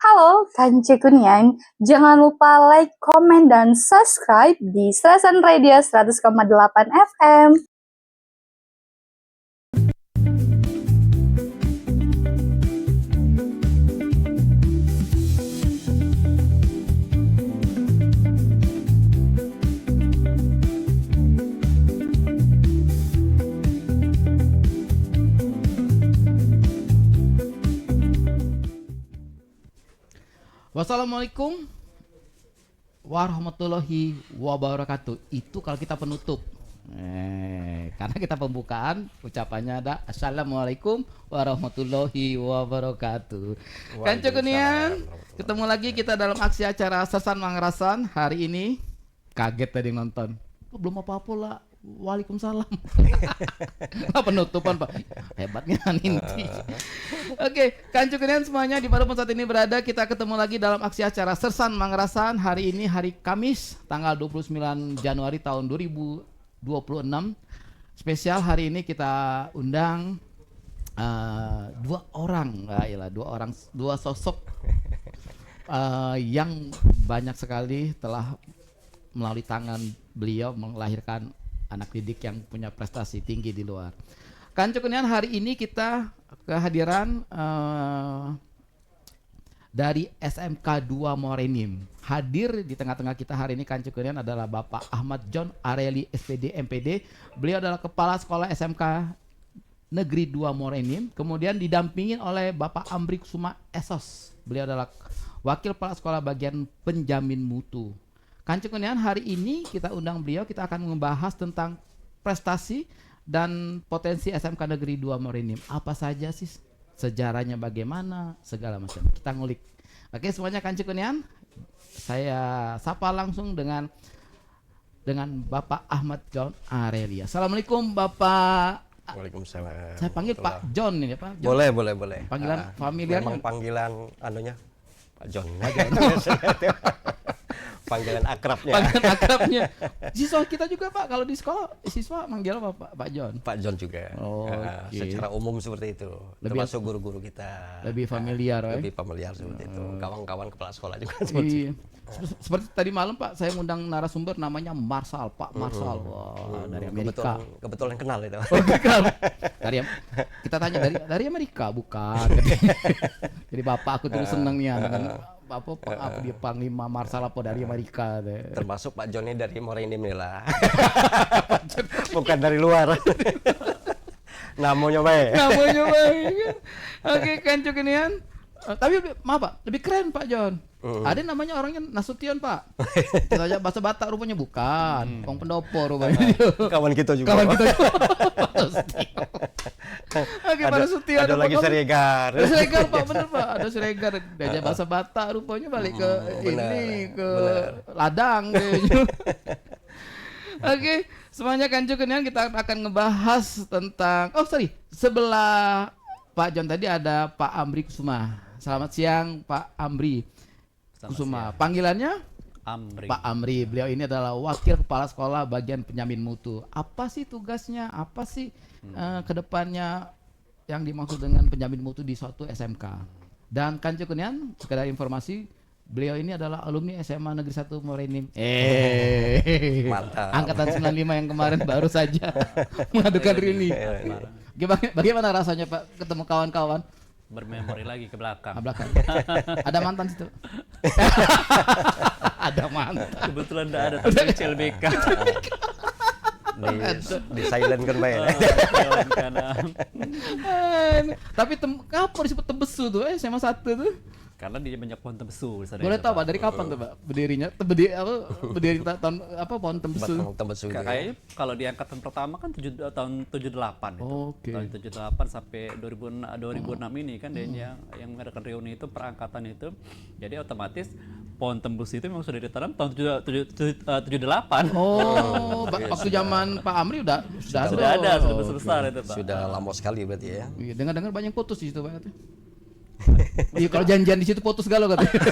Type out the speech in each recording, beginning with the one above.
Halo, Kanci Kunian. Jangan lupa like, komen, dan subscribe di Serasan Radio 100,8 FM. Wassalamualaikum warahmatullahi wabarakatuh. Itu kalau kita penutup. Karena kita pembukaan ucapannya ada Assalamualaikum warahmatullahi wabarakatuh. Kanco Kunian, ketemu lagi kita dalam aksi acara Sersan Mangarasan. Hari ini kaget tadi nonton. Belum apa-apa lah. Waalaikumsalam. Penutupan Pak. Hebatnya Ninti. Oke, Kancu Kunian semuanya dimanapun saat ini berada, kita ketemu lagi dalam aksi acara Sersan Mangarasan. Hari ini hari Kamis, tanggal 29 Januari tahun 2026. Spesial hari ini kita undang dua sosok yang banyak sekali telah melalui tangan beliau melahirkan anak didik yang punya prestasi tinggi di luar. Kancu Kunian, hari ini kita kehadiran dari SMK 2 Morenim. Hadir di tengah-tengah kita hari ini Kancu Kunian adalah Bapak Ahmad John Areli SPD MPD. Beliau adalah Kepala Sekolah SMK Negeri 2 Morenim. Kemudian didampingin oleh Bapak Amri Kusuma Esos. Beliau adalah Wakil Kepala Sekolah Bagian Penjamin Mutu. Kancu Kunian, hari ini kita undang beliau, kita akan membahas tentang prestasi dan potensi SMK Negeri 2 Morenim. Apa saja sih sejarahnya, bagaimana, segala macam. Kita ngulik. Oke semuanya Kancu Kunian, saya sapa langsung dengan Bapak Ahmad John Arelia. Assalamualaikum Bapak. Waalaikumsalam. Saya panggil Pak John ini Pak. John. Boleh. Panggilan familiar. Memang panggilan anunya Pak John. Panggilan akrabnya. Siswa kita juga Pak, kalau di sekolah siswa manggil apa Pak John? Pak John juga. Okay. Secara umum seperti itu. Termasuk guru-guru kita. Lebih familiar, lebih familiar seperti itu. Kawan-kawan kepala sekolah juga seperti itu. Seperti tadi malam Pak, saya ngundang narasumber namanya Marsal, Pak Marsal. Wah, dari Amerika. Kebetulan kenal itu. Kita tanya dari Amerika bukan. Jadi Bapak aku terus seneng nih dengan apa dia Panglima Marsal apa dari Amerika deh. Termasuk Pak John ini dari Morenim nih lah. Bukan dari luar. Namanya baik. Oke, Kancu Kunian. Tapi maaf Pak, lebih keren Pak John. Ada namanya orangnya Nasution Pak. Kita aja bahasa Batak rupanya bukan. Wong Pendopo rupanya. Kawan kita juga. Oke, Pak Nasution. Ada lagi Siregar. Siregar Pak, bener Pak. Ada Siregar. Diajak bahasa Batak rupanya balik ke ladang kayaknya. Oke, semuanya Kancu Kunian, kita akan ngebahas tentang sebelah Pak John tadi ada Pak Amri Kusuma. Selamat siang Pak Amri Kusuma. Panggilannya Amri. Pak Amri. Beliau ini adalah Wakil Kepala Sekolah Bagian Penjamin Mutu. Apa sih tugasnya? Apa sih kedepannya yang dimaksud dengan penjamin mutu di suatu SMK? Dan Kancu Kunian, sekedar informasi, beliau ini adalah alumni SMA Negeri 1 Morenim. Mantap. Angkatan 95 yang kemarin baru saja mengadukan diri. Bagaimana rasanya Pak ketemu kawan-kawan? Bermemori lagi ke belakang. Ada mantan situ? Ada mantan. Kebetulan enggak ada teman CLBK. Di silent kan Pak ya. Tapi kapan disebut Tembesu tuh? SMA 1 tuh? Karena dia banyak pohon tembesu. Boleh tahu Pak, dari kapan tuh Pak berdirinya? Berdiri tahun pohon tembesu? Kayaknya kalau di angkatan pertama kan tahun 78 itu. Oke. Tahun 78 sampai 2006 ini kan dia yang mengadakan reuni itu perangkatan itu. Jadi otomatis pohon tembus itu memang sudah ditanam tahun 78. Oh, waktu zaman Pak Amri sudah ada, sudah besar itu Pak. Sudah lama sekali berarti ya. Iya, dengar-dengar banyak putus di situ Pak. Iya, kalau janjian di situ putus galau katanya.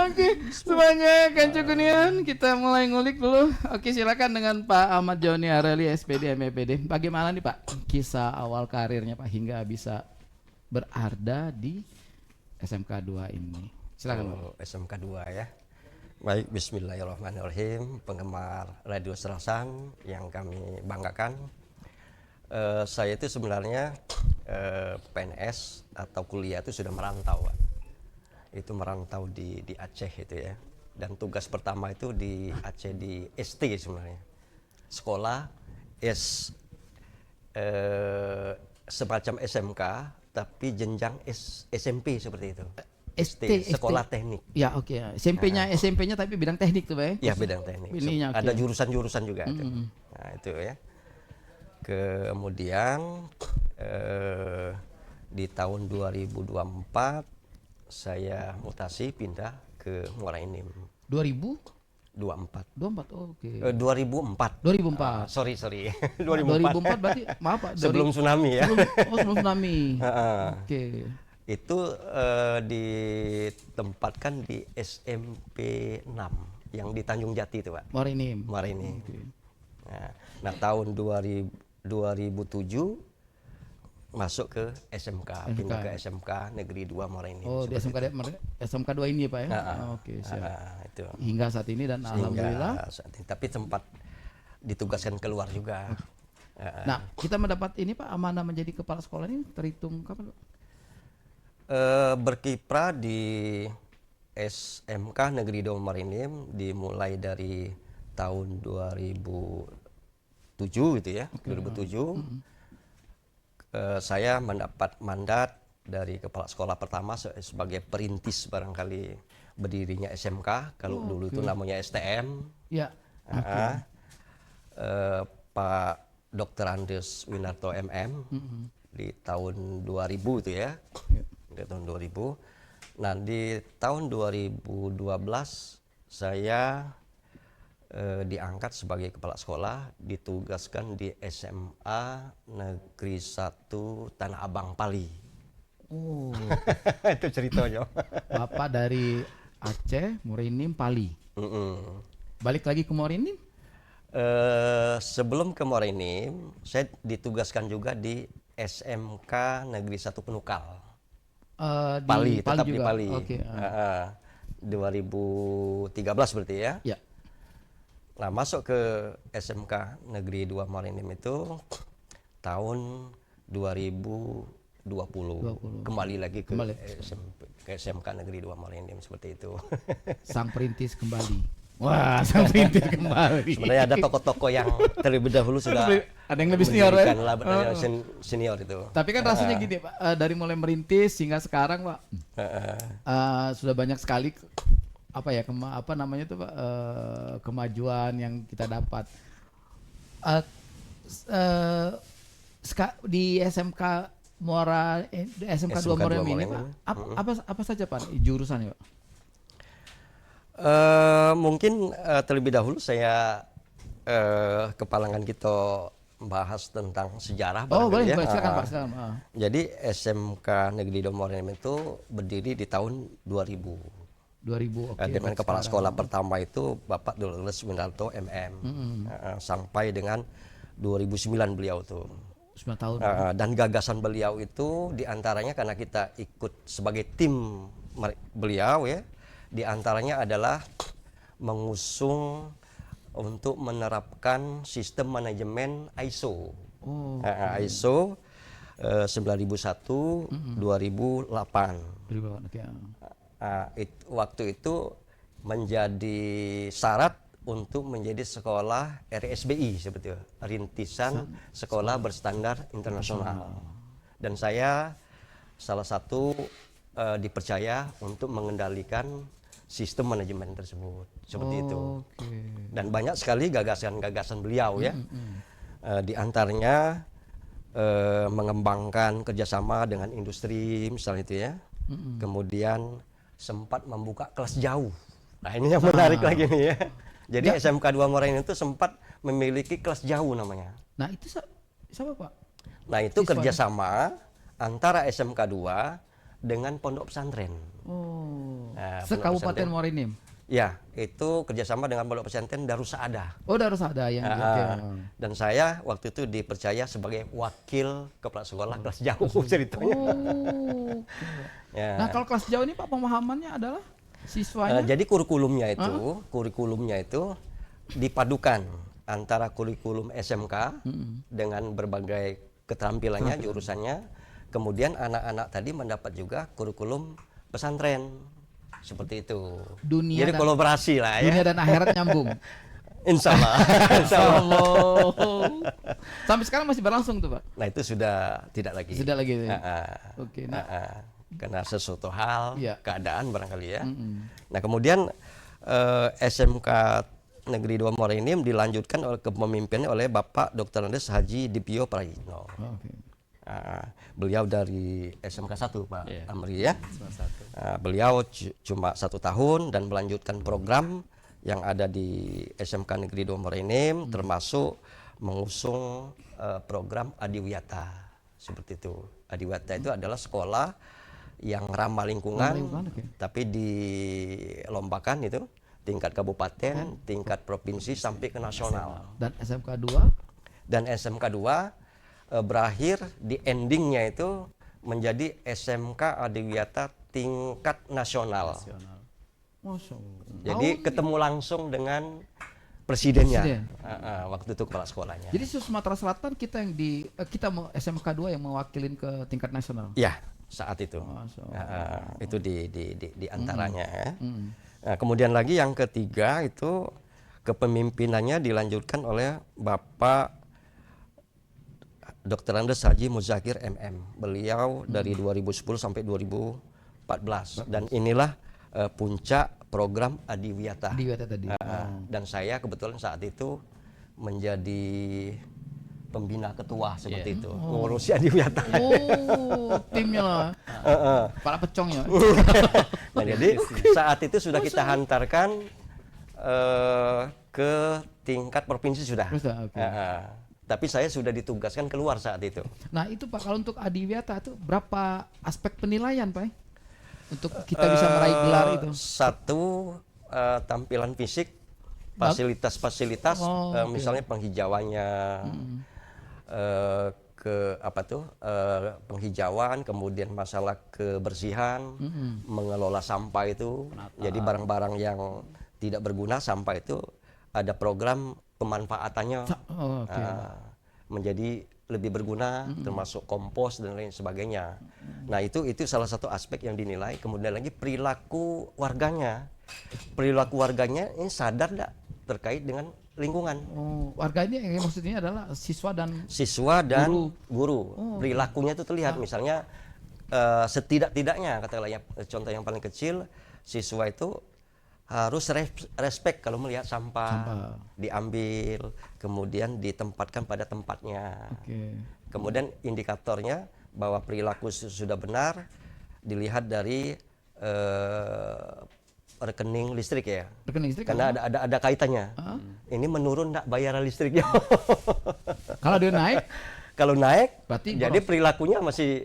Oke, semuanya Kancu Kunian, kita mulai ngulik dulu. Oke, silakan dengan Pak Ahmad Joni Areli SPD MPD. Bagaimana nih Pak kisah awal karirnya Pak hingga bisa berada di SMK 2 ini. Silakan Pak. Oh, SMK 2 ya. Baik, bismillahirrahmanirrahim. Penggemar Radio Serasan yang kami banggakan. Saya itu sebenarnya PNS atau kuliah itu sudah merantau, Pak. Itu merantau di Aceh itu ya. Dan tugas pertama itu di Aceh di ST sebenarnya. Sekolah semacam SMK tapi jenjang SMP seperti itu. Sekolah teknik. Ya oke. SMP-nya tapi bidang teknik tuh Pak. Ya bidang teknik. Ininya, Ada oke. jurusan-jurusan juga. Itu. Nah itu ya. Kemudian di tahun 2024 saya mutasi pindah ke Muara Enim. 2024. 24. Oh, oke. 2004. 2004. Sorry. 2004 berarti maaf Pak. Sebelum tsunami ya. Sebelum tsunami. Oke. Itu ditempatkan di SMP 6 yang di Tanjung Jati itu Pak. Marinim. Oke. Nah tahun 2007 masuk ke SMK, pindah ke SMK Negeri 2 Morenim. Oh, di SMK 2 ini ya Pak ya? Oke, siap. Itu. Hingga saat ini dan alhamdulillah. Saat ini. Tapi sempat ditugaskan keluar juga. Nah, kita mendapat ini Pak, amanah menjadi kepala sekolah ini terhitung kapan Pak? Berkiprah di SMK Negeri 2 Morenim dimulai dari tahun 2007 gitu ya, 2007. Saya mendapat mandat dari kepala sekolah pertama sebagai perintis barangkali berdirinya SMK. Kalau dulu itu namanya STM. Ya. Pak Dr. Andes Winarto MM di tahun 2000 itu ya. Di tahun 2000. Nah di tahun 2012 saya diangkat sebagai kepala sekolah, ditugaskan di SMA Negeri 1 Tanah Abang Pali. Oh. Itu ceritanya. Bapak dari Aceh, Morenim, Pali. Balik lagi ke Morenim? Sebelum ke Morenim, saya ditugaskan juga di SMK Negeri 1 Penukal. Pali, tetap juga. di Pali. Oke. 2013 berarti ya. Ya. Nah, masuk ke SMK Negeri 2 Morenim itu tahun 2020. Kembali lagi ke SMK Negeri 2 Morenim seperti itu. Sang perintis kembali. Wah, sang perintis kembali. Sebenarnya ada tokoh-tokoh yang terlebih dahulu sudah ada yang lebih senior ya? Senior itu. Tapi kan rasanya gini Pak, dari mulai merintis hingga sekarang Pak, sudah banyak sekali kemajuan yang kita dapat. Di SMK SMK 2 Morenim ini Pak, apa saja Pak jurusannya Pak? Mungkin terlebih dahulu saya kepalangan kita bahas tentang sejarah. Oh boleh, ya. silakan Pak. Silakan. Jadi SMK Negeri 2 Morenim itu berdiri di tahun 2000. 2000, oke. Dengan kepala sekolah pertama itu Bapak Dolores Winarto MM. Sampai dengan 2009 beliau tuh. 9 tahun. Dan gagasan beliau itu diantaranya karena kita ikut sebagai tim beliau ya, diantaranya adalah mengusung untuk menerapkan sistem manajemen ISO. ISO 9001 2008. Waktu itu menjadi syarat untuk menjadi sekolah RSBI seperti itu, rintisan sekolah berstandar internasional. Dan saya salah satu dipercaya untuk mengendalikan sistem manajemen tersebut seperti itu. Dan banyak sekali gagasan-gagasan beliau ya. Di antaranya mengembangkan kerjasama dengan industri misalnya itu ya. Kemudian sempat membuka kelas jauh. Nah ini yang menarik lagi nih ya. Jadi SMK 2 Morenim itu sempat memiliki kelas jauh namanya. Nah itu siapa Pak? Nah itu kerjasama antara SMK 2 dengan pondok pesantren. Sekabupaten Morenim. Ya, itu kerjasama dengan Pondok Pesantren Darus Saadah. Oh, harus ada yang oke. Dan saya waktu itu dipercaya sebagai wakil kepala sekolah kelas jauh ceritanya. Oh. Ya. Nah, kalau kelas jauh ini Pak pemahamannya adalah siswanya Jadi kurikulumnya itu dipadukan antara kurikulum SMK dengan berbagai keterampilannya, jurusannya. Kemudian anak-anak tadi mendapat juga kurikulum pesantren. Seperti itu. Jadi kolaborasi lah ya. dunia dan akhirat nyambung. Insya Allah. Insya Allah. Sampai sekarang masih berlangsung tuh Pak? Nah itu sudah tidak lagi. Sudah lagi. Ya? Oke. Oke. Karena sesuatu hal, Iya. keadaan barangkali ya. Nah kemudian SMK Negeri 2 Muara Enim dilanjutkan oleh kepemimpinan oleh Bapak Dr. Andes Haji Dipio Prayitno. Oke. Beliau dari SMK 1 Pak Amri ya. Satu. Beliau cuma 1 tahun dan melanjutkan program yang ada di SMK Negeri 2 Muara Enim, termasuk mengusung program Adiwiyata seperti itu. Adiwiyata itu adalah sekolah yang ramah lingkungan, tapi dilombakan itu tingkat kabupaten, tingkat provinsi sampai ke nasional. Dan SMK 2? Dan SMK 2 berakhir di endingnya itu menjadi SMK Adiwiyata tingkat nasional. Masya Allah. Jadi ketemu langsung dengan presidennya. Presiden. Waktu itu kepala sekolahnya. Jadi Sumatera Selatan kita yang kita SMK 2 yang mewakilin ke tingkat nasional. Ya, saat itu. Masya Allah. Itu di antaranya. Ya. Nah, kemudian lagi yang ketiga itu kepemimpinannya dilanjutkan oleh Bapak Dr. Andes Haji Muzakir MM. Beliau dari 2010 sampai 2014 dan inilah puncak program Adiwiyata. Adiwiyata tadi. Dan saya kebetulan saat itu menjadi pembina ketua seperti itu, ngurusi Adiwiyata. Oh, timnya lah. Para pecongnya. Nah, jadi saat itu sudah kita hantarkan ke tingkat provinsi sudah. Oke. Tapi saya sudah ditugaskan keluar saat itu. Nah itu Pak, kalau untuk Adiwiyata itu berapa aspek penilaian Pak? Untuk kita bisa meraih gelar itu? Satu, tampilan fisik, fasilitas-fasilitas, misalnya penghijauannya, penghijauan, kemudian masalah kebersihan, mengelola sampah itu. Jadi barang-barang yang tidak berguna sampah itu ada program pemanfaatannya menjadi lebih berguna, termasuk kompos dan lain sebagainya. Nah itu salah satu aspek yang dinilai. Kemudian lagi perilaku warganya ini sadar tidak terkait dengan lingkungan. Warga ini maksudnya adalah siswa dan guru. Perilakunya itu terlihat. Misalnya setidak-tidaknya katakanlah ya, contoh yang paling kecil, siswa itu harus respect kalau melihat sampah diambil, kemudian ditempatkan pada tempatnya. Kemudian indikatornya bahwa perilaku sudah benar dilihat dari rekening listrik ya. Rekening listrik karena ada kaitannya. Ini menurun enggak bayaran listriknya? Kalau dia naik? Kalau naik, berarti jadi perilakunya masih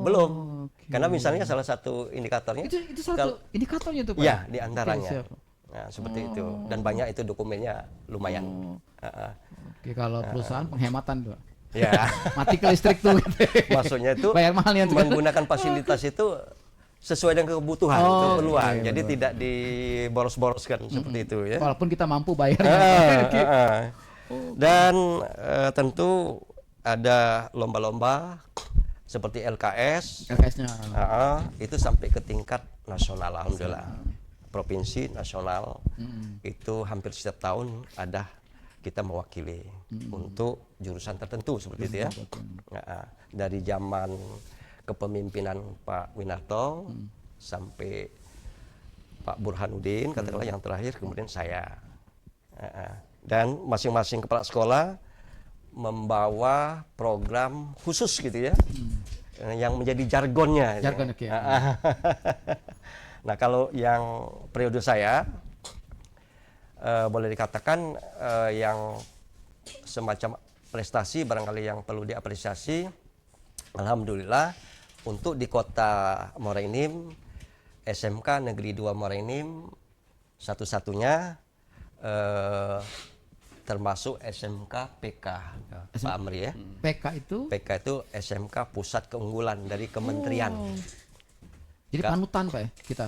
belum. Karena misalnya salah satu indikatornya. Itu salah satu indikatornya tuh Pak? Iya, di antaranya. Nah, seperti itu. Dan banyak itu dokumennya lumayan. Oke, kalau perusahaan penghematan Pak. Ya. Mati ke listrik tuh. Maksudnya itu bayar mahalnya tuh. Menggunakan fasilitas itu sesuai dengan kebutuhan, keperluan. Jadi tidak diboros-boroskan seperti itu ya. Walaupun kita mampu bayarnya. Dan tentu ada lomba-lomba seperti LKS-nya itu sampai ke tingkat nasional, alhamdulillah. Provinsi, nasional, itu hampir setiap tahun ada kita mewakili untuk jurusan tertentu seperti itu ya. Dari zaman kepemimpinan Pak Winarto sampai Pak Burhanuddin, katakanlah yang terakhir, kemudian saya. Dan masing-masing kepala sekolah membawa program khusus gitu ya, yang menjadi jargonnya. Nah kalau yang periode saya boleh dikatakan yang semacam prestasi barangkali yang perlu diapresiasi, alhamdulillah untuk di kota Muara Enim, SMK Negeri 2 Muara Enim Satu-satunya termasuk SMK PK, Pak Amri ya. PK itu PK itu SMK Pusat Keunggulan dari Kementerian. jadi panutan Pak ya kita.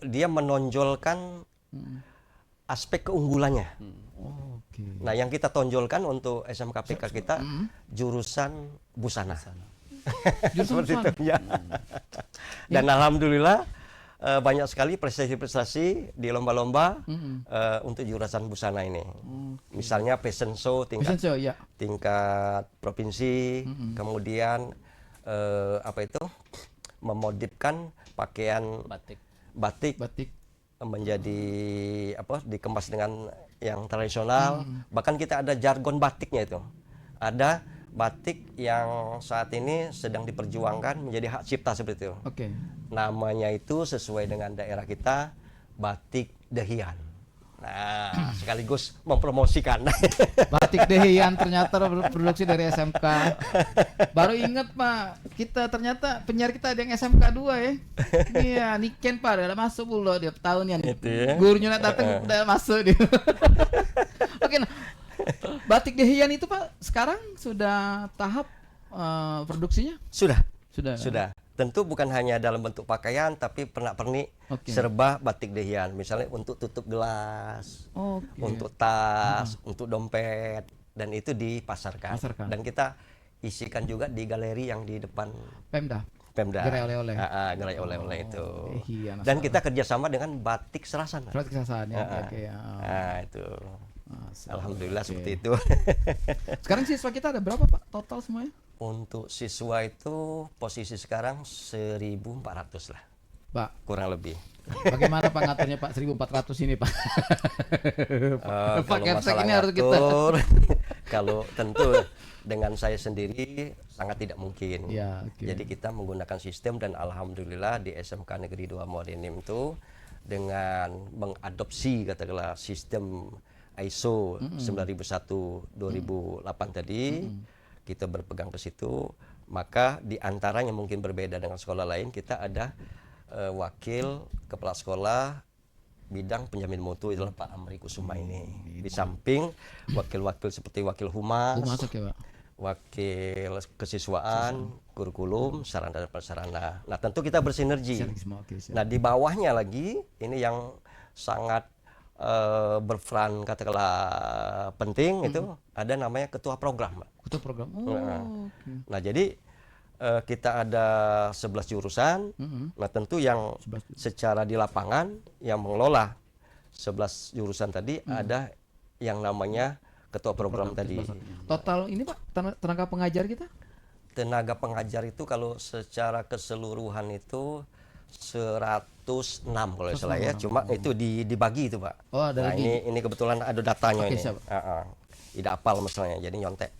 Dia menonjolkan aspek keunggulannya. Oke. Nah, yang kita tonjolkan untuk SMK PK kita jurusan busana. Jurusan Seperti busana? itu ya. Dan alhamdulillah banyak sekali prestasi-prestasi di lomba-lomba untuk jurusan busana ini. Misalnya fashion show Fashion show ya. tingkat provinsi, kemudian memodifkan pakaian batik Batik. menjadi dikemas dengan yang tradisional. Bahkan kita ada jargon batiknya itu. Ada batik yang saat ini sedang diperjuangkan menjadi hak cipta seperti itu. Oke. Namanya itu sesuai dengan daerah kita, batik Dehian. Nah, sekaligus mempromosikan. Batik Dehian ternyata produksi dari SMK. Baru ingat Pak, kita ternyata penyiar kita ada yang SMK 2 ya. Iya, Niken Pak, udah masuk dulu dia tahunnya nih. Itu ya. Gurunya datang udah masuk dia. Oke, nah, Batik Dehian itu Pak sekarang sudah tahap produksinya? Sudah. Sudah. Tentu bukan hanya dalam bentuk pakaian, tapi pernak-pernik serba batik Dehian. Misalnya untuk tutup gelas, untuk tas, untuk dompet, dan itu dipasarkan. Dan kita isikan juga di galeri yang di depan Pemda. Gerai oleh-oleh. Gerai oleh-oleh itu. Dehian, Dan kita kerjasama dengan Batik Serasan. Batik Serasan ya. Oke. Nah, itu. Alhamdulillah seperti itu. Sekarang siswa kita ada berapa Pak total semuanya? Untuk siswa itu posisi sekarang 1.400 lah, Pak. kurang lebih. Bagaimana Pak ngaturnya Pak 1.400 ini Pak? Pak Kalau Kepsek masalah ini harus kita. ngatur, kalau tentu dengan saya sendiri sangat tidak mungkin. Ya, Jadi kita menggunakan sistem dan alhamdulillah di SMK Negeri 2 Morenim itu dengan mengadopsi katakanlah sistem ISO 9001/2008 tadi. Kita berpegang ke situ, maka di antaranya mungkin berbeda dengan sekolah lain, kita ada wakil kepala sekolah bidang penjamin mutu, itulah Pak Amri Kusuma ini. Di samping wakil-wakil seperti wakil humas, wakil kesiswaan, kurikulum, sarana dan prasarana. Nah, tentu kita bersinergi. Nah, di bawahnya lagi ini yang sangat berperan katakanlah penting itu ada namanya ketua program, Mbak. Ketua program. Nah, jadi kita ada 11 jurusan. Nah, tentu yang secara di lapangan yang mengelola 11 jurusan tadi ada yang namanya ketua program tadi. Total ini Pak tenaga pengajar kita? Tenaga pengajar itu kalau secara keseluruhan itu 106 kalau salah ya, cuma itu dibagi itu Pak. Oh, ada nah, lagi. ini kebetulan ada datanya ini. Siap. Tidak apal misalnya, jadi nyontek.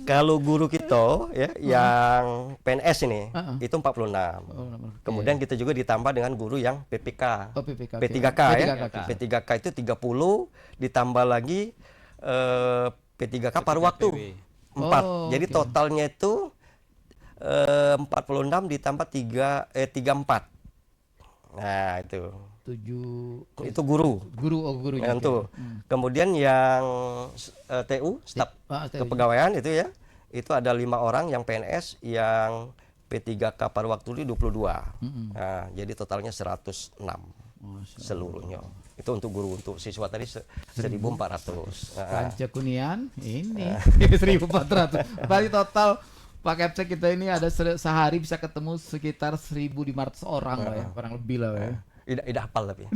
Kalau guru kita ya yang PNS ini itu 46. Kemudian kita juga ditambah dengan guru yang PPK. P3K ya. P3K itu 30 ditambah lagi P3K paruh waktu 4. Jadi totalnya itu 46 ditambah 34. Nah, itu. 7 itu guru. Gurunya. Itu. Kemudian yang TU, staf kepegawaian itu ya. Itu ada 5 orang yang PNS, yang P3K paruh waktu itu 22. Nah, jadi totalnya 106 seluruhnya. Itu untuk guru, untuk siswa tadi 1.400. Kanca Kunian ini 1.400. Berarti total Pak Kepsek kita ini ada sehari bisa ketemu sekitar 1.500 orang lah ya, kurang lebih lah ya. Tidak hafal tapi.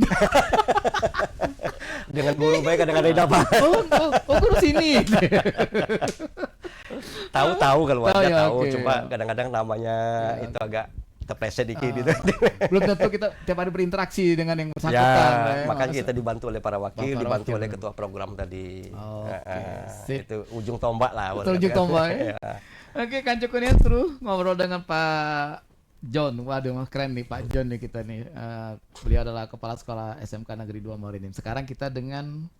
Dengan guru baik kadang-kadang tidak hafal. Oh, guru sini. Tahu kalau ada ya, tahu, cuma kadang-kadang namanya itu agak terpleset dikit gitu. Belum tentu kita tiap hari berinteraksi dengan yang bersangkutan. Makanya kita dibantu oleh para wakil, dibantu oleh ketua program tadi. Itu ujung tombak lah. Itu ujung tombak ya. Oke, Kanca Kunian seru ngobrol dengan Pak John. Waduh, keren nih Pak John nih kita nih. Beliau adalah Kepala Sekolah SMK Negeri 2 Morenim. Sekarang kita dengan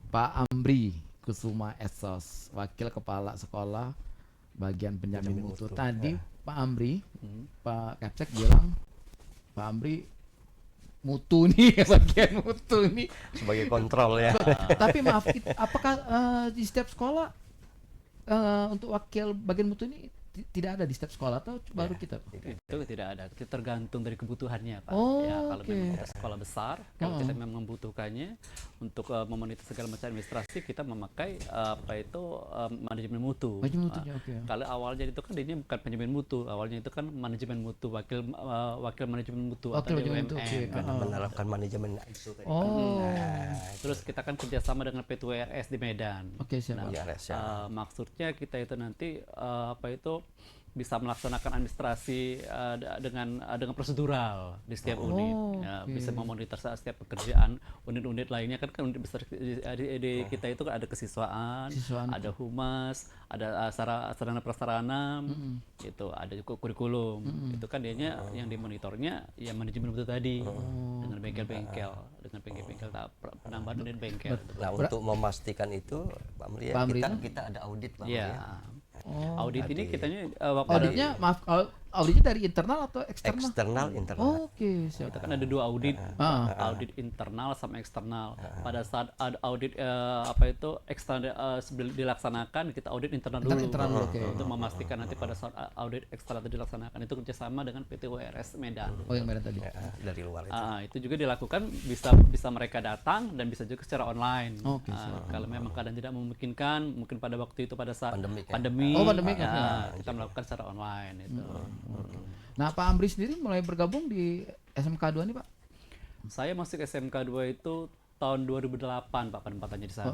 Pak Amri Kusuma Esos, Wakil Kepala Sekolah Bagian Penjamin Mutu. Tadi Pak Amri, Pak Kapsek bilang Pak Amri mutu nih, bagian mutu nih. Sebagai kontrol ya. Tapi maaf, apakah di setiap sekolah untuk wakil bagian mutu ini tidak ada di setiap sekolah atau baru kita? Itu tidak ada, itu tergantung dari kebutuhannya Pak. Oh, Ya, kalau oke. memang kita sekolah besar, kalau kita memang membutuhkannya untuk memonitor segala macam administrasi, kita memakai manajemen mutu. Manajemen mutunya, oke. Kalau awalnya itu kan ini bukan manajemen mutu, awalnya itu kan manajemen mutu, wakil manajemen mutu Wakil atau manajemen mutu, BUMN. oke. kan. Menerapkan manajemen itu tadi. Oh, Terus kita kan kerjasama dengan P2RS di Medan. oke siap. Ya, Res, ya. Maksudnya kita itu nanti bisa melaksanakan administrasi dengan prosedural di setiap unit, ya, bisa memonitor setiap pekerjaan unit-unit lainnya kan unit besar di kita itu kan ada kesiswaan, ada humas, ada sarana prasarana, itu ada juga kurikulum, itu kan dianya yang dimonitornya ya manajemen itu tadi dengan bengkel-bengkel, penambahan unit bengkel. Nah, untuk memastikan itu Pak Amri, Pak Amri kita ada audit Pak Amri. Ya. Audit ini kitanya Auditnya, maaf, auditnya dari internal atau eksternal? Eksternal, internal. Oh, oke, siap. kita kan ada dua audit, audit internal sama eksternal. Pada saat ada audit eksternal dilaksanakan, kita audit internal dulu, untuk memastikan nanti pada saat audit eksternal itu dilaksanakan itu kerjasama dengan PT-WRS Medan. Oh, yang Medan tadi. Ya, dari luar itu. Itu juga dilakukan bisa mereka datang dan bisa juga secara online. Oke, Kalau memang keadaan tidak memungkinkan, mungkin pada waktu itu pada saat Pandemi, Oh, pandemi, kita melakukan secara online itu. Nah, Pak Amri sendiri mulai bergabung di SMK 2 nih, Pak? Saya masuk SMK 2 itu tahun 2008 Pak, penempatannya di sana.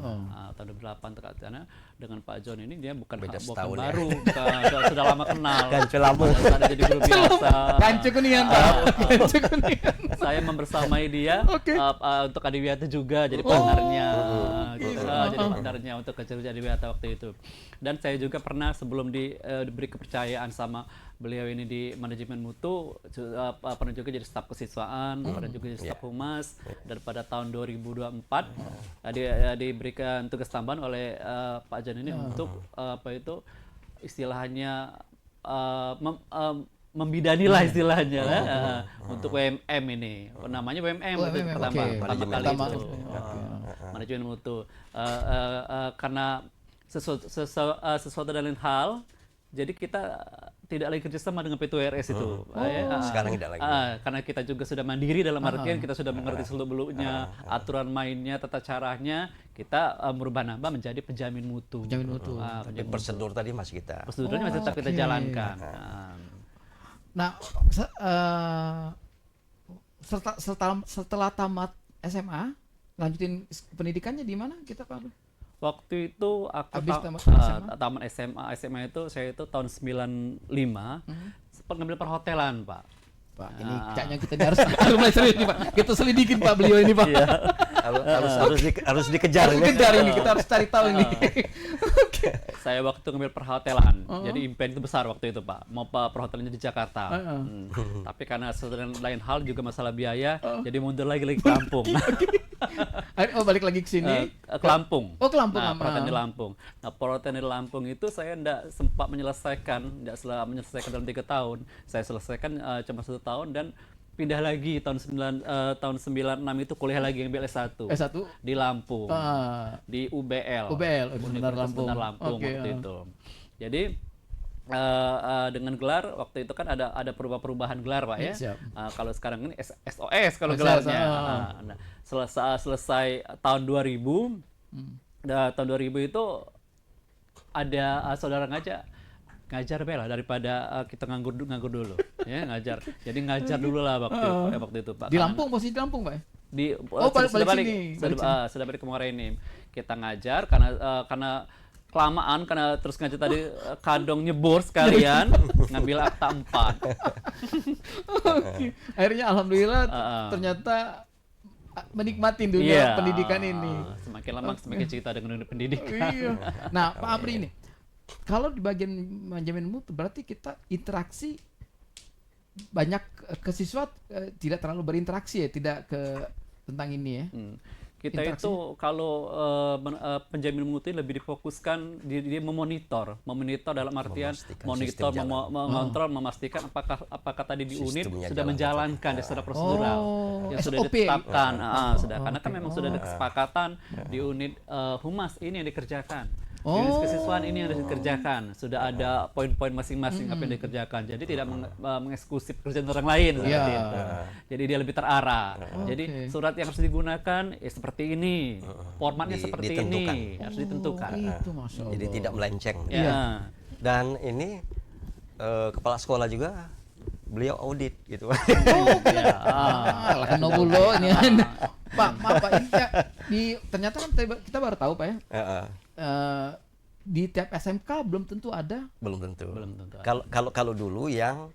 Tahun 2008 dekat sana dengan Pak John ini dia bukan setahun ya. baru, sudah lama kenal. Kancu lama. Ada jadi guru biasa. Kancu kuningan, Pak. Kancu kuningan. Saya membersamai dia untuk Adiwiyata juga jadi partnernya. Jadi partnernya untuk kecil Adiwiyata waktu itu. Dan saya juga pernah sebelum diberi kepercayaan sama beliau ini di manajemen mutu, pernah juga jadi staf kesiswaan, pernah juga jadi staf humas, dan pada tahun 2024 diberikan tugas tambahan oleh Pak Jan ini untuk istilahnya membidani lah istilahnya untuk WMM ini, namanya WMM pertama kali itu manajemen mutu, karena sesuatu dan lain hal. Jadi kita tidak lagi kerjasama dengan P2RS itu. Sekarang tidak lagi. Karena kita juga sudah mandiri dalam artian kita sudah mengerti seluk-beluknya, aturan mainnya, tata caranya, kita merubah nama menjadi penjamin mutu. Penjamin mutu. Tapi prosedur tadi masih kita. Prosedurnya masih tetap kita jalankan. Nah, setelah tamat SMA, lanjutin pendidikannya di mana kita, Pak? Waktu itu aku tamat SMA itu saya itu tahun 95 sempat ngambil perhotelan Pak. Pak, ini kayaknya kita harus mulai serius nih Pak. Kita selidikin Pak beliau ini Pak. Harus dikejar. Dikejar ini, kita harus cari tahu ini. Saya waktu ngambil perhotelan, jadi impian itu besar waktu itu Pak. Mau perhotelannya di Jakarta. Tapi karena lain hal juga masalah biaya, jadi mundur lagi ke Lampung. Oh, balik lagi ke sini. Ke Lampung. Oh, ke Lampung. Nah, perhotelan di Lampung. Nah, perhotelan di Lampung itu saya tidak sempat menyelesaikan dalam 3 tahun. Saya selesaikan cuma 1 tahun dan pindah lagi tahun 96 itu kuliah lagi ngambil S1. Di Lampung. Di UBL. Universitas Benar Lampung waktu itu. Jadi dengan gelar waktu itu kan ada perubahan gelar Pak ya. Kalau sekarang ini SOS kalau gelarnya. Nah, selesai tahun 2000 tahun 2000 itu ada saudara ngajar bela daripada kita nganggur dulu ya ngajar. Jadi ngajar dulu lah waktu itu Pak. Di Lampung, posisi di Lampung Pak ya? Sudah balik ke Muara ini. Kita ngajar karena kelamaan karena terus ngajar tadi kadong nyebur sekalian ngambil akta 4. Akhirnya alhamdulillah ternyata menikmatin dunia pendidikan ini. Semakin lama semakin cinta dengan dunia pendidikan. Nah, Pak Amri ini, kalau di bagian manajemen mutu berarti kita interaksi banyak ke siswa, tidak terlalu berinteraksi ya, tidak ke tentang ini ya. Kita interaksi? itu kalau penjamin mutu ini lebih difokuskan dia memonitor dalam artian Memastikan monitor, sistem jalan. mengontrol, memastikan apakah tadi di unit Sistemnya sudah jalan menjalankan secara prosedural yang sudah SOP. ditetapkan, sudah karena kan Oke. memang sudah ada kesepakatan di unit humas ini yang dikerjakan. Di unit Oh. kesiswaan ini yang harus dikerjakan, sudah ada poin-poin masing-masing apa yang dikerjakan. Jadi tidak mengeksekusi pekerjaan orang lain seperti Iya. itu. Jadi dia lebih terarah. Jadi Oke. surat yang harus digunakan seperti ini, formatnya seperti Ditentukan. ini, harus ditentukan. Itu Masya Allah. Jadi tidak melenceng. Ya. Dan ini kepala sekolah juga beliau audit gitu. Ya. Ah, lah nobulo ini. Pak, maaf Pak, ini ternyata kan kita baru tahu Pak ya. Heeh. Di tiap SMK belum tentu ada. Belum tentu. Belum tentu. Kalau dulu yang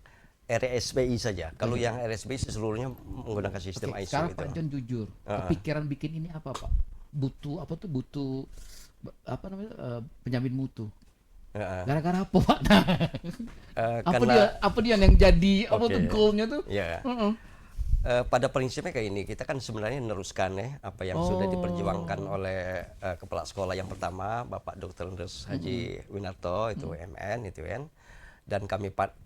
RSPI saja. Kalau yang RSPI seluruhnya menggunakan sistem Oke, ISO sekarang itu. Pak John jujur, kepikiran bikin ini apa Pak? Butuh apa namanya penjamin mutu. Heeh. Gara-gara apa Pak? Nah, Karena apa dia yang jadi apa Oke. tuh goalnya tuh? ya. Heeh. Pada prinsipnya kayak ini, kita kan sebenarnya meneruskan ya apa yang sudah diperjuangkan oleh kepala sekolah yang pertama, Bapak Dr. Andres Haji Winarto itu MN itu kan. Dan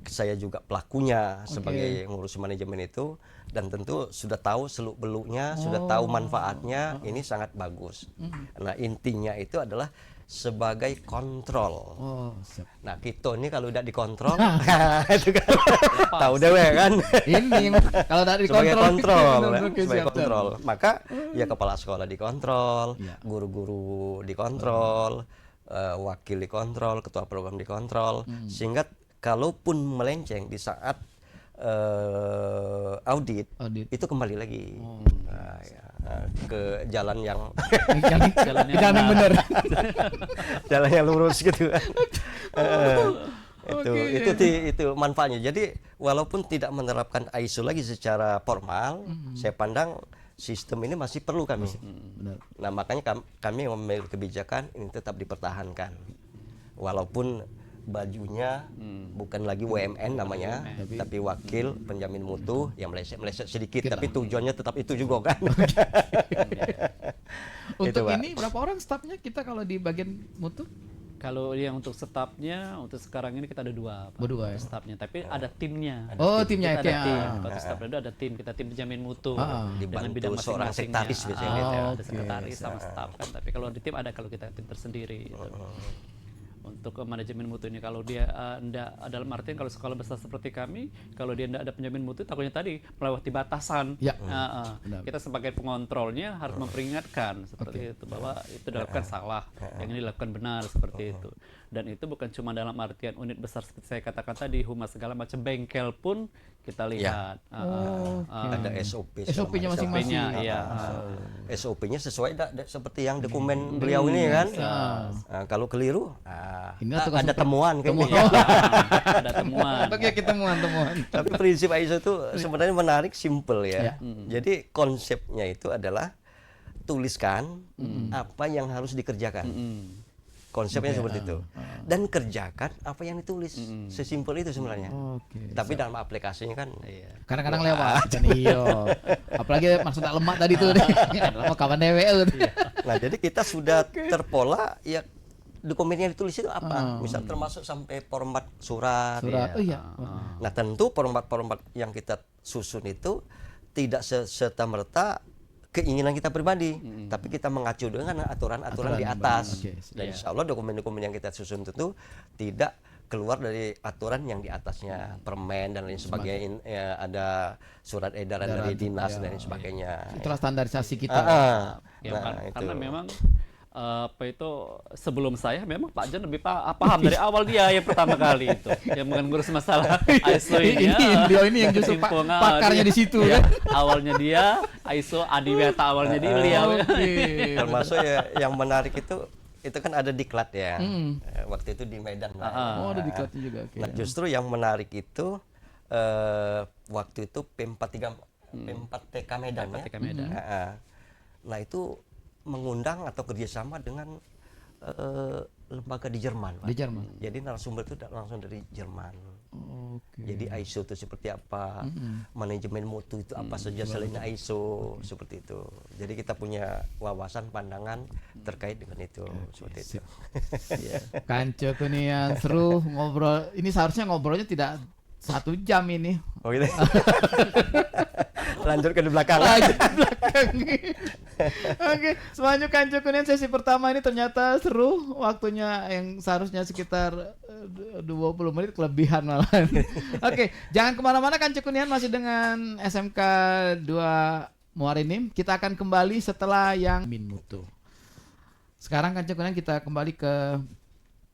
saya juga pelakunya sebagai ngurus manajemen itu, dan tentu sudah tahu seluk beluknya, sudah tahu manfaatnya, ini sangat bagus. Nah intinya itu adalah sebagai kontrol. Oh, siap. Nah kita ini kalau udah dikontrol, itu kan tahu deh kan. Ini yang kalau tadi Sebagai kontrol, ya, Oke, sebagai siap, kontrol. Maka ya kepala sekolah dikontrol, Ya. guru-guru dikontrol, wakil dikontrol, ketua program dikontrol, sehingga kalaupun melenceng di saat audit, Audit. itu kembali lagi ke jalan yang Jalan yang benar. jalan yang lurus gitu. Oke. Itu manfaatnya. Jadi walaupun tidak menerapkan ISO lagi secara formal, saya pandang sistem ini masih perlu kami. Benar. Nah makanya kami memilih kebijakan ini tetap dipertahankan, walaupun bajunya bukan lagi WMN namanya, tapi wakil penjamin mutu yang meleset sedikit, tapi tujuannya tetap itu juga kan. Untuk Pak. ini berapa orang stafnya kita kalau di bagian mutu? Kalau yang untuk stafnya, untuk sekarang ini kita ada 2 Pak, Berdua, untuk ya? stafnya. Tapi ada timnya. Oh, timnya Kita itu ada ya. tim. Kalau untuk staff itu ada tim. Kita tim penjamin mutu dengan Dibantu bidang seorang masing-masingnya. sekretaris biasanya gitu ya. Ada Oke, sekretaris sama staf kan. Tapi kalau di tim ada, kalau kita tim tersendiri. Gitu. Untuk manajemen mutu ini, kalau dia enggak, dalam artian kalau sekolah besar seperti kami, kalau dia enggak ada penjamin mutu, takutnya tadi melewati batasan. Ya. Benar. Kita sebagai pengontrolnya harus memperingatkan seperti itu, bahwa itu dilakukan salah, yang ini dilakukan benar seperti itu. Dan itu bukan cuma dalam artian unit besar seperti saya katakan tadi, humas segala macam, bengkel pun kita lihat. Ada SOP. SOP-nya masing-masing. SOP-nya, iya. SOP-nya sesuai seperti yang dokumen beliau ini kan. Nah, kalau keliru, Ini tugas ada temuan kayaknya. Iya, ada temuan. Oke, kita temuan. Tapi prinsip ISO itu sebenarnya menarik, simple ya. Jadi konsepnya itu adalah tuliskan apa yang harus dikerjakan. Konsepnya seperti itu. Dan kerjakan apa yang ditulis. Sesimpel itu sebenarnya. Oke. Tapi dalam aplikasinya kan Kadang-kadang lewat kan iyo. Apalagi maksudnya lemak tadi tuh. Lemak kawan dewe tuh. Nah, jadi kita sudah terpola ya dokumen yang ditulis itu apa. Misal termasuk sampai format surat. Surat. Oh iya. Nah, tentu format-format yang kita susun itu tidak serta-merta keinginan kita pribadi, tapi kita mengacu dengan aturan-aturan di atas. Oke, Dan insya Allah dokumen-dokumen yang kita susun tentu tidak keluar dari aturan yang di atasnya, permen dan lain sebagainya. Ya, ada surat edaran dari dinas dan lain sebagainya. Itulah standarisasi kita. Ya, Nah, karena itu. memang apa itu, sebelum saya memang Pak Jan lebih paham dari awal, dia yang pertama kali itu yang mengurus masalah ISO ini. Beliau ini yang justru pakarnya di situ ya, kan. Awalnya dia ISO Adiweta, awalnya di beliau. Oke. Termasuk ya yang menarik itu kan ada diklat ya. Waktu itu di Medan. Pak. Oh, ada diklatnya juga. Oke. Nah, justru yang menarik itu waktu itu P4TK Medan. P4TK ya. Medan. Nah, itu mengundang atau kerjasama dengan lembaga di Jerman, Pak. Di Jerman. Jadi narasumber itu langsung dari Jerman. Oke. Jadi ISO itu seperti apa, manajemen mutu itu apa saja selain ISO, seperti itu. Jadi kita punya wawasan pandangan terkait dengan itu, seperti itu. Kanco Kunian seru ngobrol. Ini seharusnya ngobrolnya tidak 1 jam ini. Oh gitu. Lanjut ke di belakang. Lagi di belakang. Oke, semuanya Kanco Kunian sesi pertama ini ternyata seru. Waktunya yang seharusnya sekitar 20 menit kelebihan malah. Oke, jangan kemana-mana. Kanco Kunian masih dengan SMK 2 Muarinim. Kita akan kembali setelah yang Min Mutu. Sekarang Kanco Kunian kita kembali ke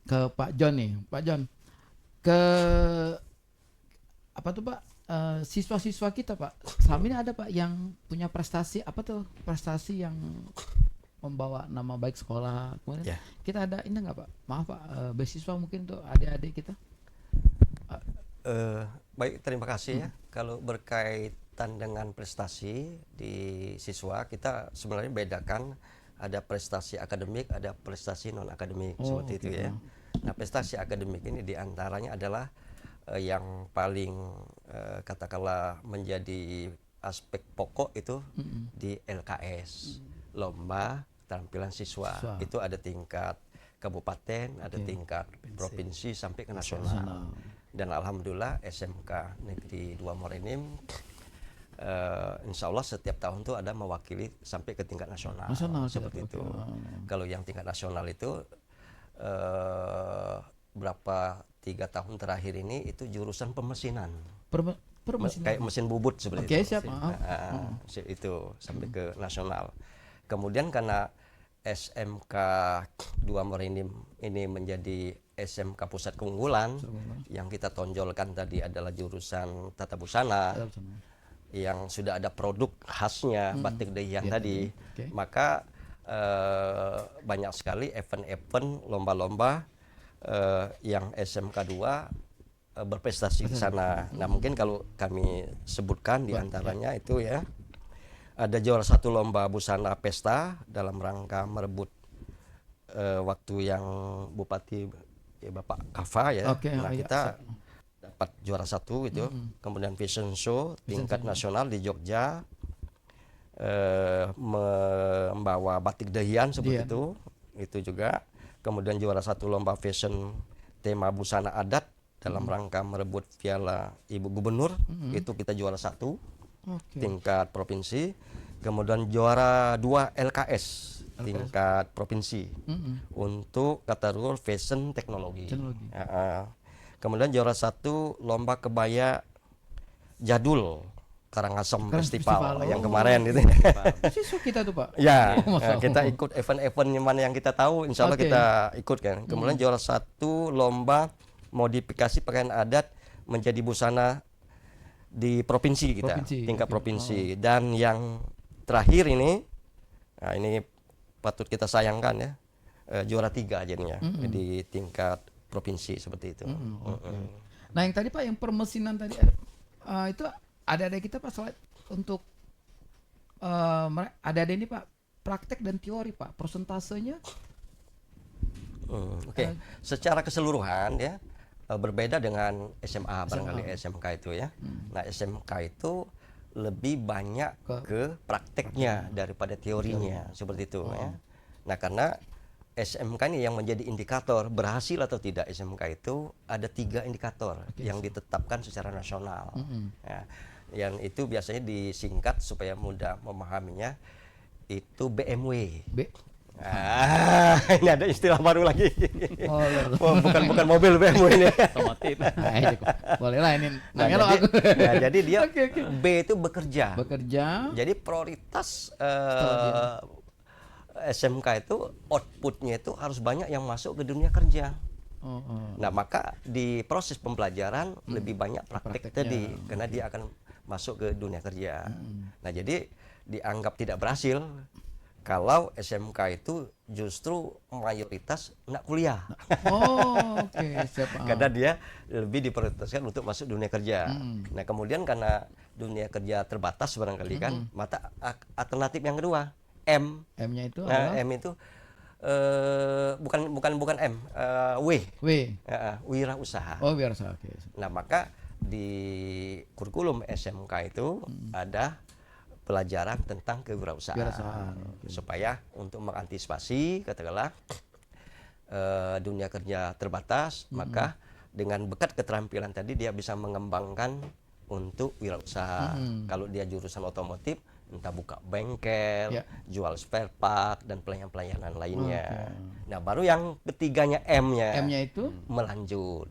Pak John nih. Pak John, ke apa tuh Pak? Siswa-siswa kita Pak, selama ini ada Pak yang punya prestasi apa tuh, prestasi yang membawa nama baik sekolah kemudian Ya. kita ada ini nggak Pak, maaf Pak, beasiswa mungkin tuh adik-adik kita. Baik, terima kasih ya. Kalau berkaitan dengan prestasi di siswa, kita sebenarnya bedakan ada prestasi akademik, ada prestasi non akademik, seperti itu ya. Nah, prestasi akademik ini diantaranya adalah yang paling katakanlah menjadi aspek pokok itu di LKS, lomba keterampilan siswa. Itu ada tingkat kabupaten, ada tingkat provinsi sampai ke nasional. Dan alhamdulillah SMK Negeri 2 Muarinim insya Allah setiap tahun tuh ada mewakili sampai ke tingkat nasional, seperti itu. Kalau yang tingkat nasional itu berapa 3 tahun terakhir ini itu jurusan pemesinan. Kayak mesin bubut seperti Oke, itu. siap. Itu sampai ke nasional. Kemudian karena SMK 2 Muarinim ini menjadi SMK pusat keunggulan, yang kita tonjolkan tadi adalah jurusan tata busana, yang sudah ada produk khasnya batik Dehian tadi. Maka banyak sekali event-event, lomba-lomba yang SMK 2 berprestasi di sana. Nah, mungkin kalau kami sebutkan di antaranya itu ya, ada juara 1 lomba busana pesta dalam rangka merebut waktu yang Bupati Bapak Kafa ya. Nah, kita dapat juara 1 itu. Kemudian fashion show tingkat nasional di Jogja, membawa batik Dehian seperti itu juga. Kemudian juara 1 lomba fashion tema busana adat dalam rangka merebut piala Ibu Gubernur, itu kita juara 1 tingkat provinsi. Kemudian juara 2 LKS tingkat provinsi untuk kategori fashion teknologi. Kemudian juara 1 lomba kebaya jadul Karangasem Festival yang kemarin itu. Siswa kita tuh Pak. Ya, kita ikut event-event mana yang kita tahu, insya Allah kita ikut kan. Kemudian juara 1 lomba modifikasi pakaian adat menjadi busana di provinsi kita, tingkat provinsi. Dan yang terakhir ini, nah ini patut kita sayangkan ya, juara 3 jadinya di tingkat provinsi seperti itu. Nah yang tadi Pak, yang permesinan tadi itu ada kita Pak, selain untuk ada ini Pak praktek dan teori Pak, persentasenya. Oke. Secara keseluruhan ya berbeda dengan SMA barangkali SMK itu ya. Nah, SMK itu lebih banyak ke prakteknya daripada teorinya, seperti itu ya. Nah, karena SMK ini yang menjadi indikator berhasil atau tidak SMK itu ada 3 indikator yang ditetapkan secara nasional. Ya, yang itu biasanya disingkat supaya mudah memahaminya itu BMW. Ini ada istilah baru lagi. Bukan mobil BMW ini. Otomotif. Boleh lah ini. Jadi dia B itu bekerja. Jadi prioritas SMK itu outputnya itu harus banyak yang masuk ke dunia kerja. Nah, maka di proses pembelajaran lebih banyak praktek tadi karena dia akan masuk ke dunia kerja. Nah, jadi dianggap tidak berhasil kalau SMK itu justru mayoritas nak kuliah. Karena dia lebih diprioritaskan untuk masuk dunia kerja. Nah, kemudian karena dunia kerja terbatas barangkali kan, maka alternatif yang kedua M-nya itu M itu bukan M, W, W. wirausaha. Oh, biar saya. Oke. Nah, maka di kurikulum SMK itu ada pelajaran tentang kewirausahaan. Kewirausahaan, oke. Supaya untuk mengantisipasi katakanlah dunia kerja terbatas, maka dengan berkat keterampilan tadi dia bisa mengembangkan untuk wirausaha. Kalau dia jurusan otomotif, entah buka bengkel, Ya. jual spare part dan pelayanan-pelayanan lainnya. Nah, baru yang ketiganya M-nya, M-nya itu melanjut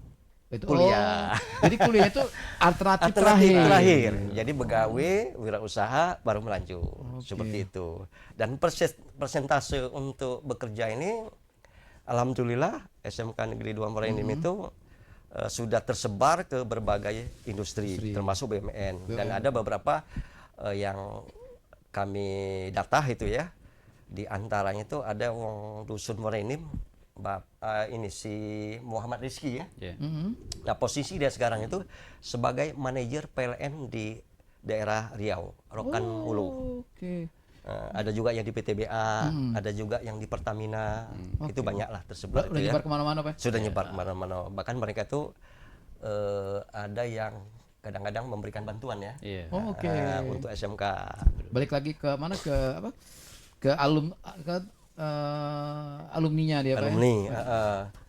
itu kuliah. Jadi kuliah itu alternatif Alternatif terakhir. terakhir. Jadi begawe, wirausaha, baru melanjut. Oke. Seperti itu. Dan persentase untuk bekerja ini, alhamdulillah SMK Negeri 2 Morenim itu sudah tersebar ke berbagai industri, termasuk BUMN. Dan ada beberapa yang kami data itu ya. Di antaranya itu ada wong dusun Morenim, ini si Muhammad Rizky ya. Yeah. Nah, posisi dia sekarang itu sebagai manajer PLN di daerah Riau, Rokan Hulu. Oke. Ada juga yang di PTBA, ada juga yang di Pertamina. Itu banyaklah tersebar Udah itu ya. nyebar kemana-mana, Pak? Sudah nyebar kemana-mana. Bahkan mereka tuh ada yang kadang-kadang memberikan bantuan ya. Iya. Oh, oke. Untuk SMK. Balik lagi ke mana, ke apa? Ke alumninya dia, Pak. ya? Alumni.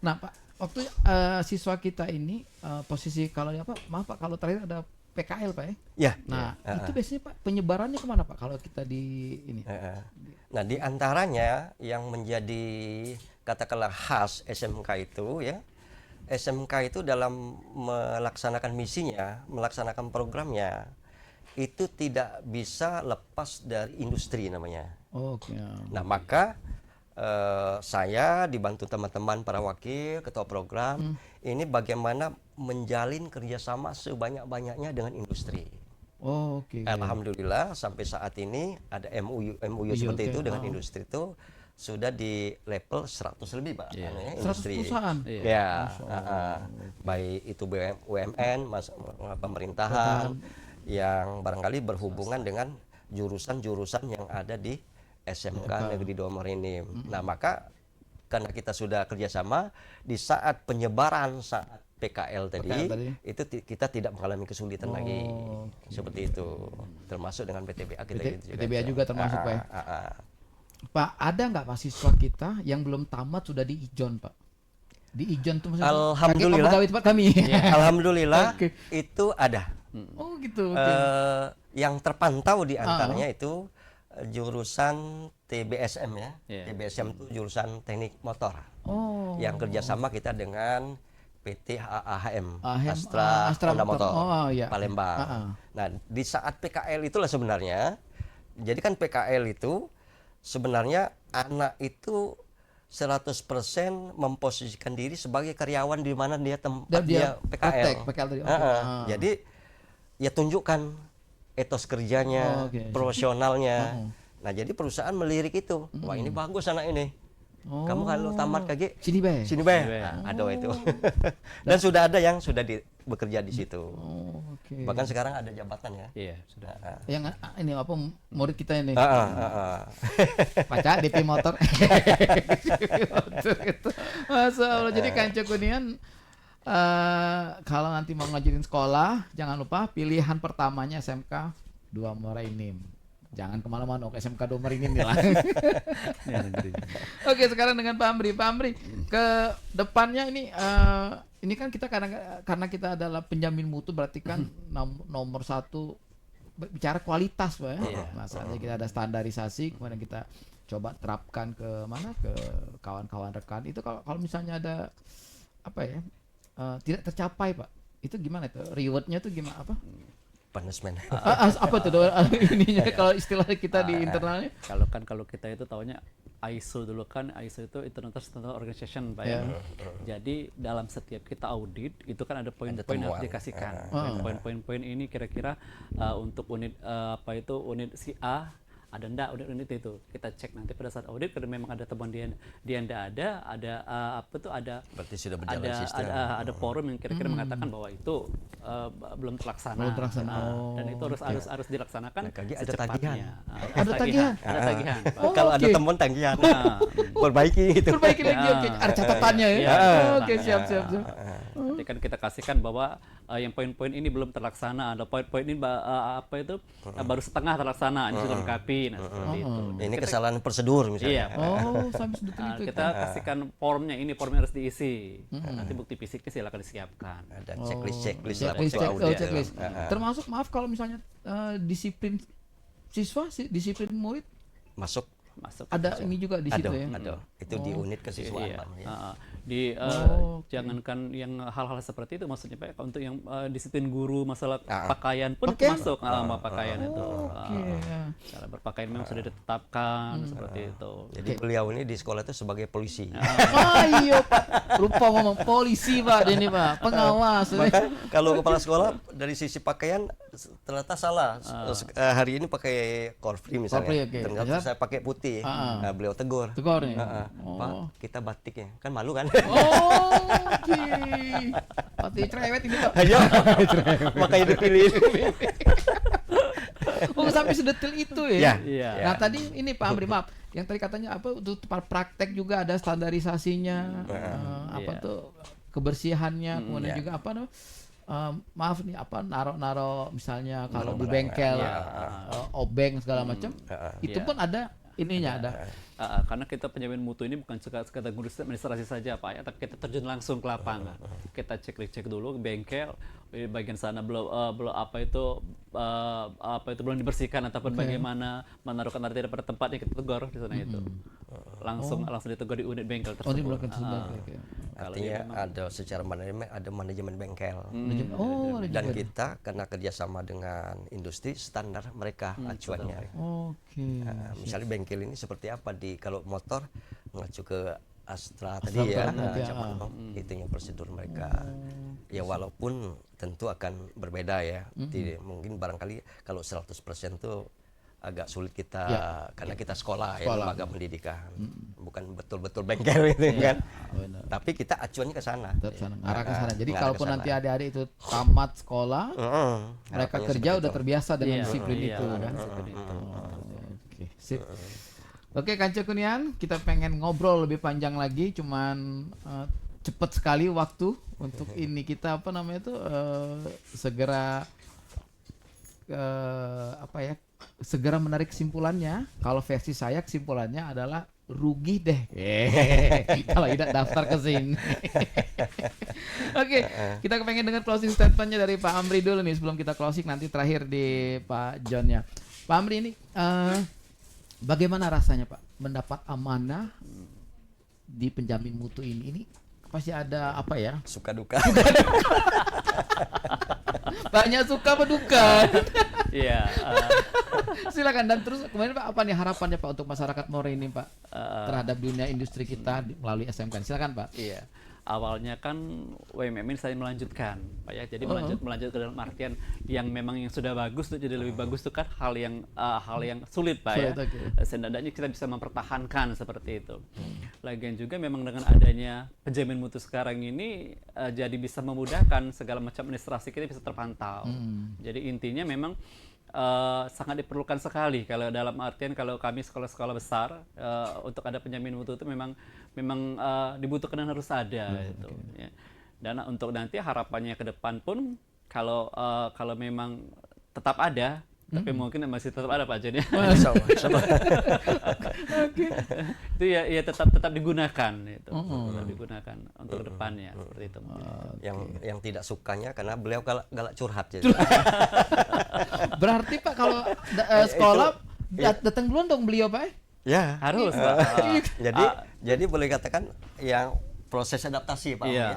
Nah, Pak, waktu siswa kita ini posisi kalau apa? Maaf Pak, kalau terakhir ada PKL, Pak ya. Ya. Nah, itu biasanya Pak penyebarannya kemana Pak kalau kita di ini? Nah, di antaranya yang menjadi katakanlah khas SMK itu ya, SMK itu dalam melaksanakan misinya, melaksanakan programnya, itu tidak bisa lepas dari industri namanya. Oke. Nah, maka saya dibantu teman-teman para wakil, ketua program, ini bagaimana menjalin kerjasama sebanyak-banyaknya dengan industri. Oh, oke. Alhamdulillah sampai saat ini ada MOU seperti oke. itu dengan industri itu sudah di level 100 lebih Pak. Iya. Anu ya, 100 industri. perusahaan? Ya, baik itu BUMN, pemerintahan yang barangkali berhubungan dengan jurusan-jurusan yang ada di SMK Negeri 2 Morenim. Nah, maka karena kita sudah kerjasama di saat penyebaran saat PKL tadi, itu kita tidak mengalami kesulitan lagi seperti itu, termasuk dengan PTBA kita gitu PTBA juga termasuk Pak. Ya? Pak, ada nggak Pak siswa kita yang belum tamat sudah di Ijon Pak? Di Ijon tuh maksudnya Alhamdulillah. pegawai tempat kami. Alhamdulillah Oke. itu ada. Oh gitu. Oke. Yang terpantau di antaranya itu jurusan TBSM ya. Yeah. TBSM itu jurusan teknik motor. Oh. Yang kerjasama kita dengan PT AHM, AHM, Astra Honda Motor. Motor, Oh, iya. Palembang. Nah, di saat PKL itulah sebenarnya, jadi kan PKL itu sebenarnya anak itu 100% memposisikan diri sebagai karyawan di mana dia tempat dia PKL. PKL tadi. Jadi ya tunjukkan etos kerjanya, profesionalnya. Nah, jadi perusahaan melirik itu. Wah, ini bagus anak ini. Kamu kalau tamat KG Sini Bay. sini Bay. Nah, ada itu. Dan sudah ada yang sudah bekerja di situ. Oh, oke. Bahkan sekarang ada jabatan ya. Iya, sudah. Yang ini apa murid kita ini? Pacar DP motor. Gitu. Masa Allah. Jadi Kanco Kunian kalau nanti mau ngajarin sekolah, jangan lupa pilihan pertamanya SMK 2 Morenim. Jangan kemana-mana ke SMK 2 Morenim lah. Oke, sekarang dengan Pak Amri. Pak Amri, ke depannya ini kan kita karena kita adalah penjamin mutu, berarti kan nomor satu bicara kualitas, Pak. Ya? Masalahnya kita ada standarisasi, kemudian kita coba terapkan ke mana, ke kawan-kawan rekan. Itu kalau misalnya ada apa ya, tidak tercapai, Pak, itu gimana itu? Rewardnya tuh gimana, apa? Punishment. Apa tuh ininya kalau istilah kita di internalnya? Kalau kita itu taunya ISO dulu kan, ISO itu International Standard Organization Pak ya. Jadi dalam setiap kita audit itu kan ada poin-poin yang harus dikasihkan. Poin-poin ini kira-kira untuk unit unit si A ada ndak audit itu. Kita cek nanti pada saat audit kalau memang ada temuan dia ndak ada apa tuh ada Berarti sudah berjalan sistem. ada forum yang kira-kira mengatakan bahwa itu belum terlaksana. Belum terlaksana. Dan itu harus dilaksanakan Nah, Kagi ada secepatnya. tagihan. Ada tagihan? Ada tagihan. Oh, Kalau ada oke. teman tagihan, Nah, perbaiki itu. Perbaiki lagi, oke. Ada catatannya ya. Iya, Oh, catatannya. oke, siap. Nanti kan kita kasihkan bahwa yang poin-poin ini belum terlaksana, ada poin-poin ini apa itu baru setengah terlaksana, ini sudah lengkapi, nah seperti itu. Ini kesalahan prosedur Iya. misalnya. Oh, sampai sedetil itu. Kita kasihkan formnya, ini formnya harus diisi. Nanti bukti fisiknya silakan disiapkan. Ada checklist lah Checklist, waktu audit. checklist. Termasuk maaf kalau misalnya disiplin siswa, disiplin murid Masuk ada ini juga di situ ada, ya. ada. Itu di unit kesiswaan Iya. Pak, ya. Jangankan yang hal-hal seperti itu, maksudnya Pak, untuk yang disiplin guru masalah Ah. pakaian pun Pakaian? masuk pakaian itu. Oke, ya. Cara berpakaian memang sudah ditetapkan seperti itu. Jadi beliau ini di sekolah itu sebagai polisi. Iya Pak, lupa ngomong polisi Pak, ini Pak, pengawas. Maka kalau kepala sekolah dari sisi pakaian ternyata salah. Hari ini pakai korfri misalnya. Korfri, oke. Ternyata Ya. saya pakai putih. Nah, beliau tegur. Tegur nih. Pak, kita batik ya. Kan malu kan? Oh, oke. Pati cerewet ini Pak. Ayo. Makanya dipilih. Oh, sampai sedetil itu ya. Iya. Nah, tadi ini Pak Amri, maaf. Yang tadi katanya apa untuk tempat praktek juga ada standarisasinya, apa Iya. tuh kebersihannya, kemudian Iya. juga apa namanya? Maaf nih apa naro misalnya kalau di bengkel obeng segala macam itu Iya. pun ada ininya ada. Karena kita penjamin mutu ini bukan sekadar ngurus administrasi saja Pak ya, tapi kita terjun langsung ke lapangan. Kita cek dulu ke bengkel, bagian sana belum apa itu belum dibersihkan ataupun bagaimana menaruhkan tidak pada tempatnya, kita tegur di sana itu. Langsung ditegur di unit bengkel Oh, ini tersebut. belum sudah. Oke. Artinya ada secara manajemen, ada manajemen bengkel. Oh, ada Dan juga. kita karena kerjasama dengan industri, standar mereka acuannya. Oke. Misalnya bengkel ini seperti apa kalau motor mengacu ke Astra tadi ya, nanti, itu yang prosedur mereka. Ya walaupun tentu akan berbeda ya. Mungkin barangkali kalau 100% tuh agak sulit kita karena kita sekolah ya, lembaga pendidikan. Bukan betul-betul bengkel itu kan. Benar. Tapi kita acuannya ke sana. Tetap sana, arah ke sana. Jadi ngarah kalaupun ke sana. nanti adik-adik itu tamat sekolah, mereka Harapannya kerja seperti udah itu. terbiasa dengan Iya, disiplin iya, itu kan. seperti itu. Oke, sip. Oke, Kanca Kunian, kita pengen ngobrol lebih panjang lagi, cuman cepet sekali waktu untuk ini kita apa namanya itu segera segera menarik kesimpulannya. Kalau versi saya kesimpulannya adalah rugi deh. Kalau tidak daftar ke sini. Oke, kita kepengen dengar closing statementnya dari Pak Amri dulu nih sebelum kita closing, nanti terakhir di Pak John ya. Pak Amri ini bagaimana rasanya Pak mendapat amanah di penjamin mutu ini? Ini pasti ada apa ya? Suka duka. Banyak suka apa duka? Iya. Silakan, dan terus kemudian Pak apa nih harapannya Pak untuk masyarakat More ini Pak terhadap dunia industri kita melalui SMK? Silakan Pak. Iya. Awalnya kan WMM ini saya melanjutkan, Pak ya. Jadi melanjut ke dalam artian yang memang yang sudah bagus tuh jadi lebih bagus itu kan hal yang sulit Pak ya. Sulit, oke. Setidaknya kita bisa mempertahankan seperti itu. Lagian juga memang dengan adanya penjamin mutu sekarang ini jadi bisa memudahkan segala macam administrasi kita bisa terpantau. Jadi intinya memang sangat diperlukan sekali kalau dalam artian kalau kami sekolah-sekolah besar untuk ada penjamin mutu itu memang dibutuhkan dan harus ada gitu. Ya. Dan untuk nanti harapannya ke depan pun kalau memang tetap ada, tapi mungkin masih tetap ada Pak Jen ya. Itu ya tetap digunakan itu. Tetap digunakan untuk ke depannya seperti itu. Yang tidak sukanya karena beliau galak curhat jadi. Berarti Pak kalau sekolah datang duluan dong beliau Pak? Ya. Harus Pak. Jadi boleh katakan yang proses adaptasi Pak. Iya.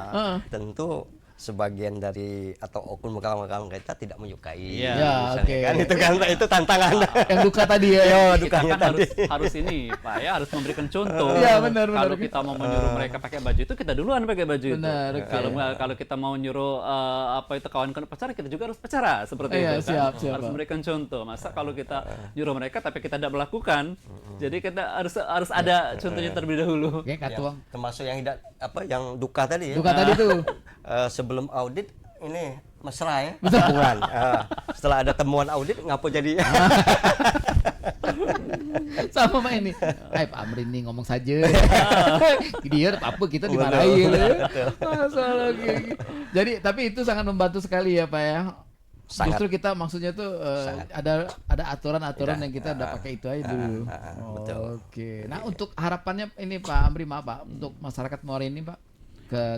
Tentu sebagian dari atau oknum kawan-kawan kita tidak menyukai. Iya. Ya, Misalnya oke. kan itu tantangan. Yang duka tadi ya. Yo, Kita dukanya kan tadi. harus ini Pak ya, harus memberikan contoh. Iya, benar. Kalau kita mau menyuruh mereka pakai baju itu, kita duluan pakai baju itu. Benar, oke. Kalau kita mau nyuruh apa itu kawan-kawan pacaran, kita juga harus pacara seperti Iya, itu kan. siap, Harus Pak. memberikan contoh. Masa kalau kita nyuruh mereka tapi kita tidak melakukan, jadi kita harus ada contohnya terlebih dahulu. Oke, Kak Tuang. Termasuk yang yang duka tadi ya. Duka tadi tuh. Sebelum audit ini mesra ya hubungan. Setelah ada temuan audit ngapa jadi Sama Pak ini. Pak Amri nih ngomong saja. Dia apa kita dimarahin. Masalah kayak gitu. Jadi tapi itu sangat membantu sekali ya Pak ya. Sangat. Justru kita maksudnya tuh ada aturan-aturan yang kita udah pakai itu aja dulu. betul. Oke. Nah untuk harapannya ini Pak Amri maaf Pak untuk masyarakat Muara ini Pak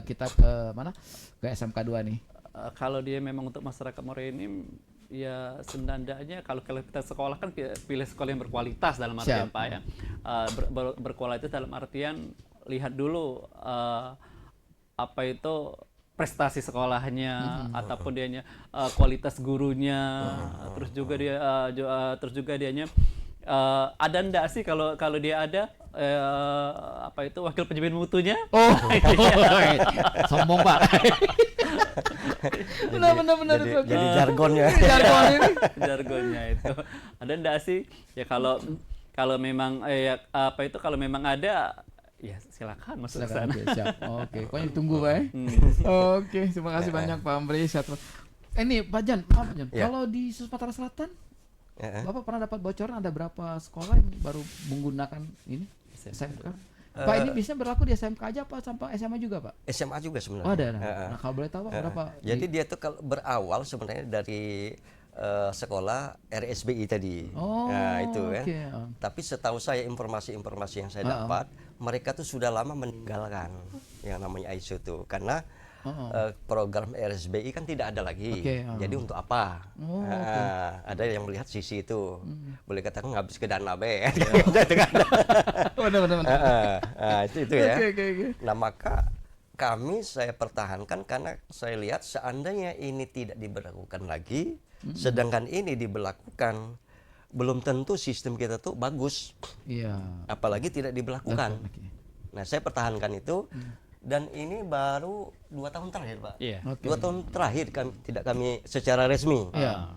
kita ke mana? Ke SMK 2 nih. Kalau dia memang untuk masyarakat Morenim, ya sebenarnya kalau kita sekolah kan pilih sekolah yang berkualitas dalam artian Siap. Pak ya. Berkualitas dalam artian lihat dulu apa itu prestasi sekolahnya ataupun dianya kualitas gurunya, terus juga dianya ada ndak sih kalau dia ada apa itu wakil penjamin mutunya. Oh, sombong Pak. benar jadi jargonnya. Jargon ini. Jargonnya itu ada ndak sih ya kalau memang apa itu kalau memang ada ya silakan masuk ke sana. Oke, siap. Oke, pokoknya ditunggu Pak ya. Oke, terima kasih banyak Pak Amri. Ini Pak Jan, maaf Jan. Ya. Kalau di Sumatera Selatan, Ya. Bapak pernah dapat bocoran ada berapa sekolah yang baru menggunakan ini SMK? Pak ini biasanya berlaku di SMK aja apa sampai SMA juga Pak? SMA juga sebenarnya. Oh ada. Nah kalau boleh tahu Pak berapa? Jadi dia tuh kalau berawal sebenarnya dari sekolah RSBI tadi. Oh, Nah, itu kan. oke. Tapi setahu saya informasi-informasi yang saya dapat, mereka tuh sudah lama meninggalkan yang namanya ISO tuh karena program RSBI kan tidak ada lagi. Oke, Jadi untuk apa? Oh, Ada yang melihat sisi itu. Boleh katakan habis ke dana be. Benar. Itu ya. Oke. Nah, maka saya pertahankan karena saya lihat seandainya ini tidak diberlakukan lagi, sedangkan ini diberlakukan, belum tentu sistem kita tuh bagus. Iya. Apalagi tidak diberlakukan. Oke. Nah, saya pertahankan itu dan ini baru 2 tahun terakhir, Pak. Iya. Oke. 2 tahun terakhir kami secara resmi. Iya.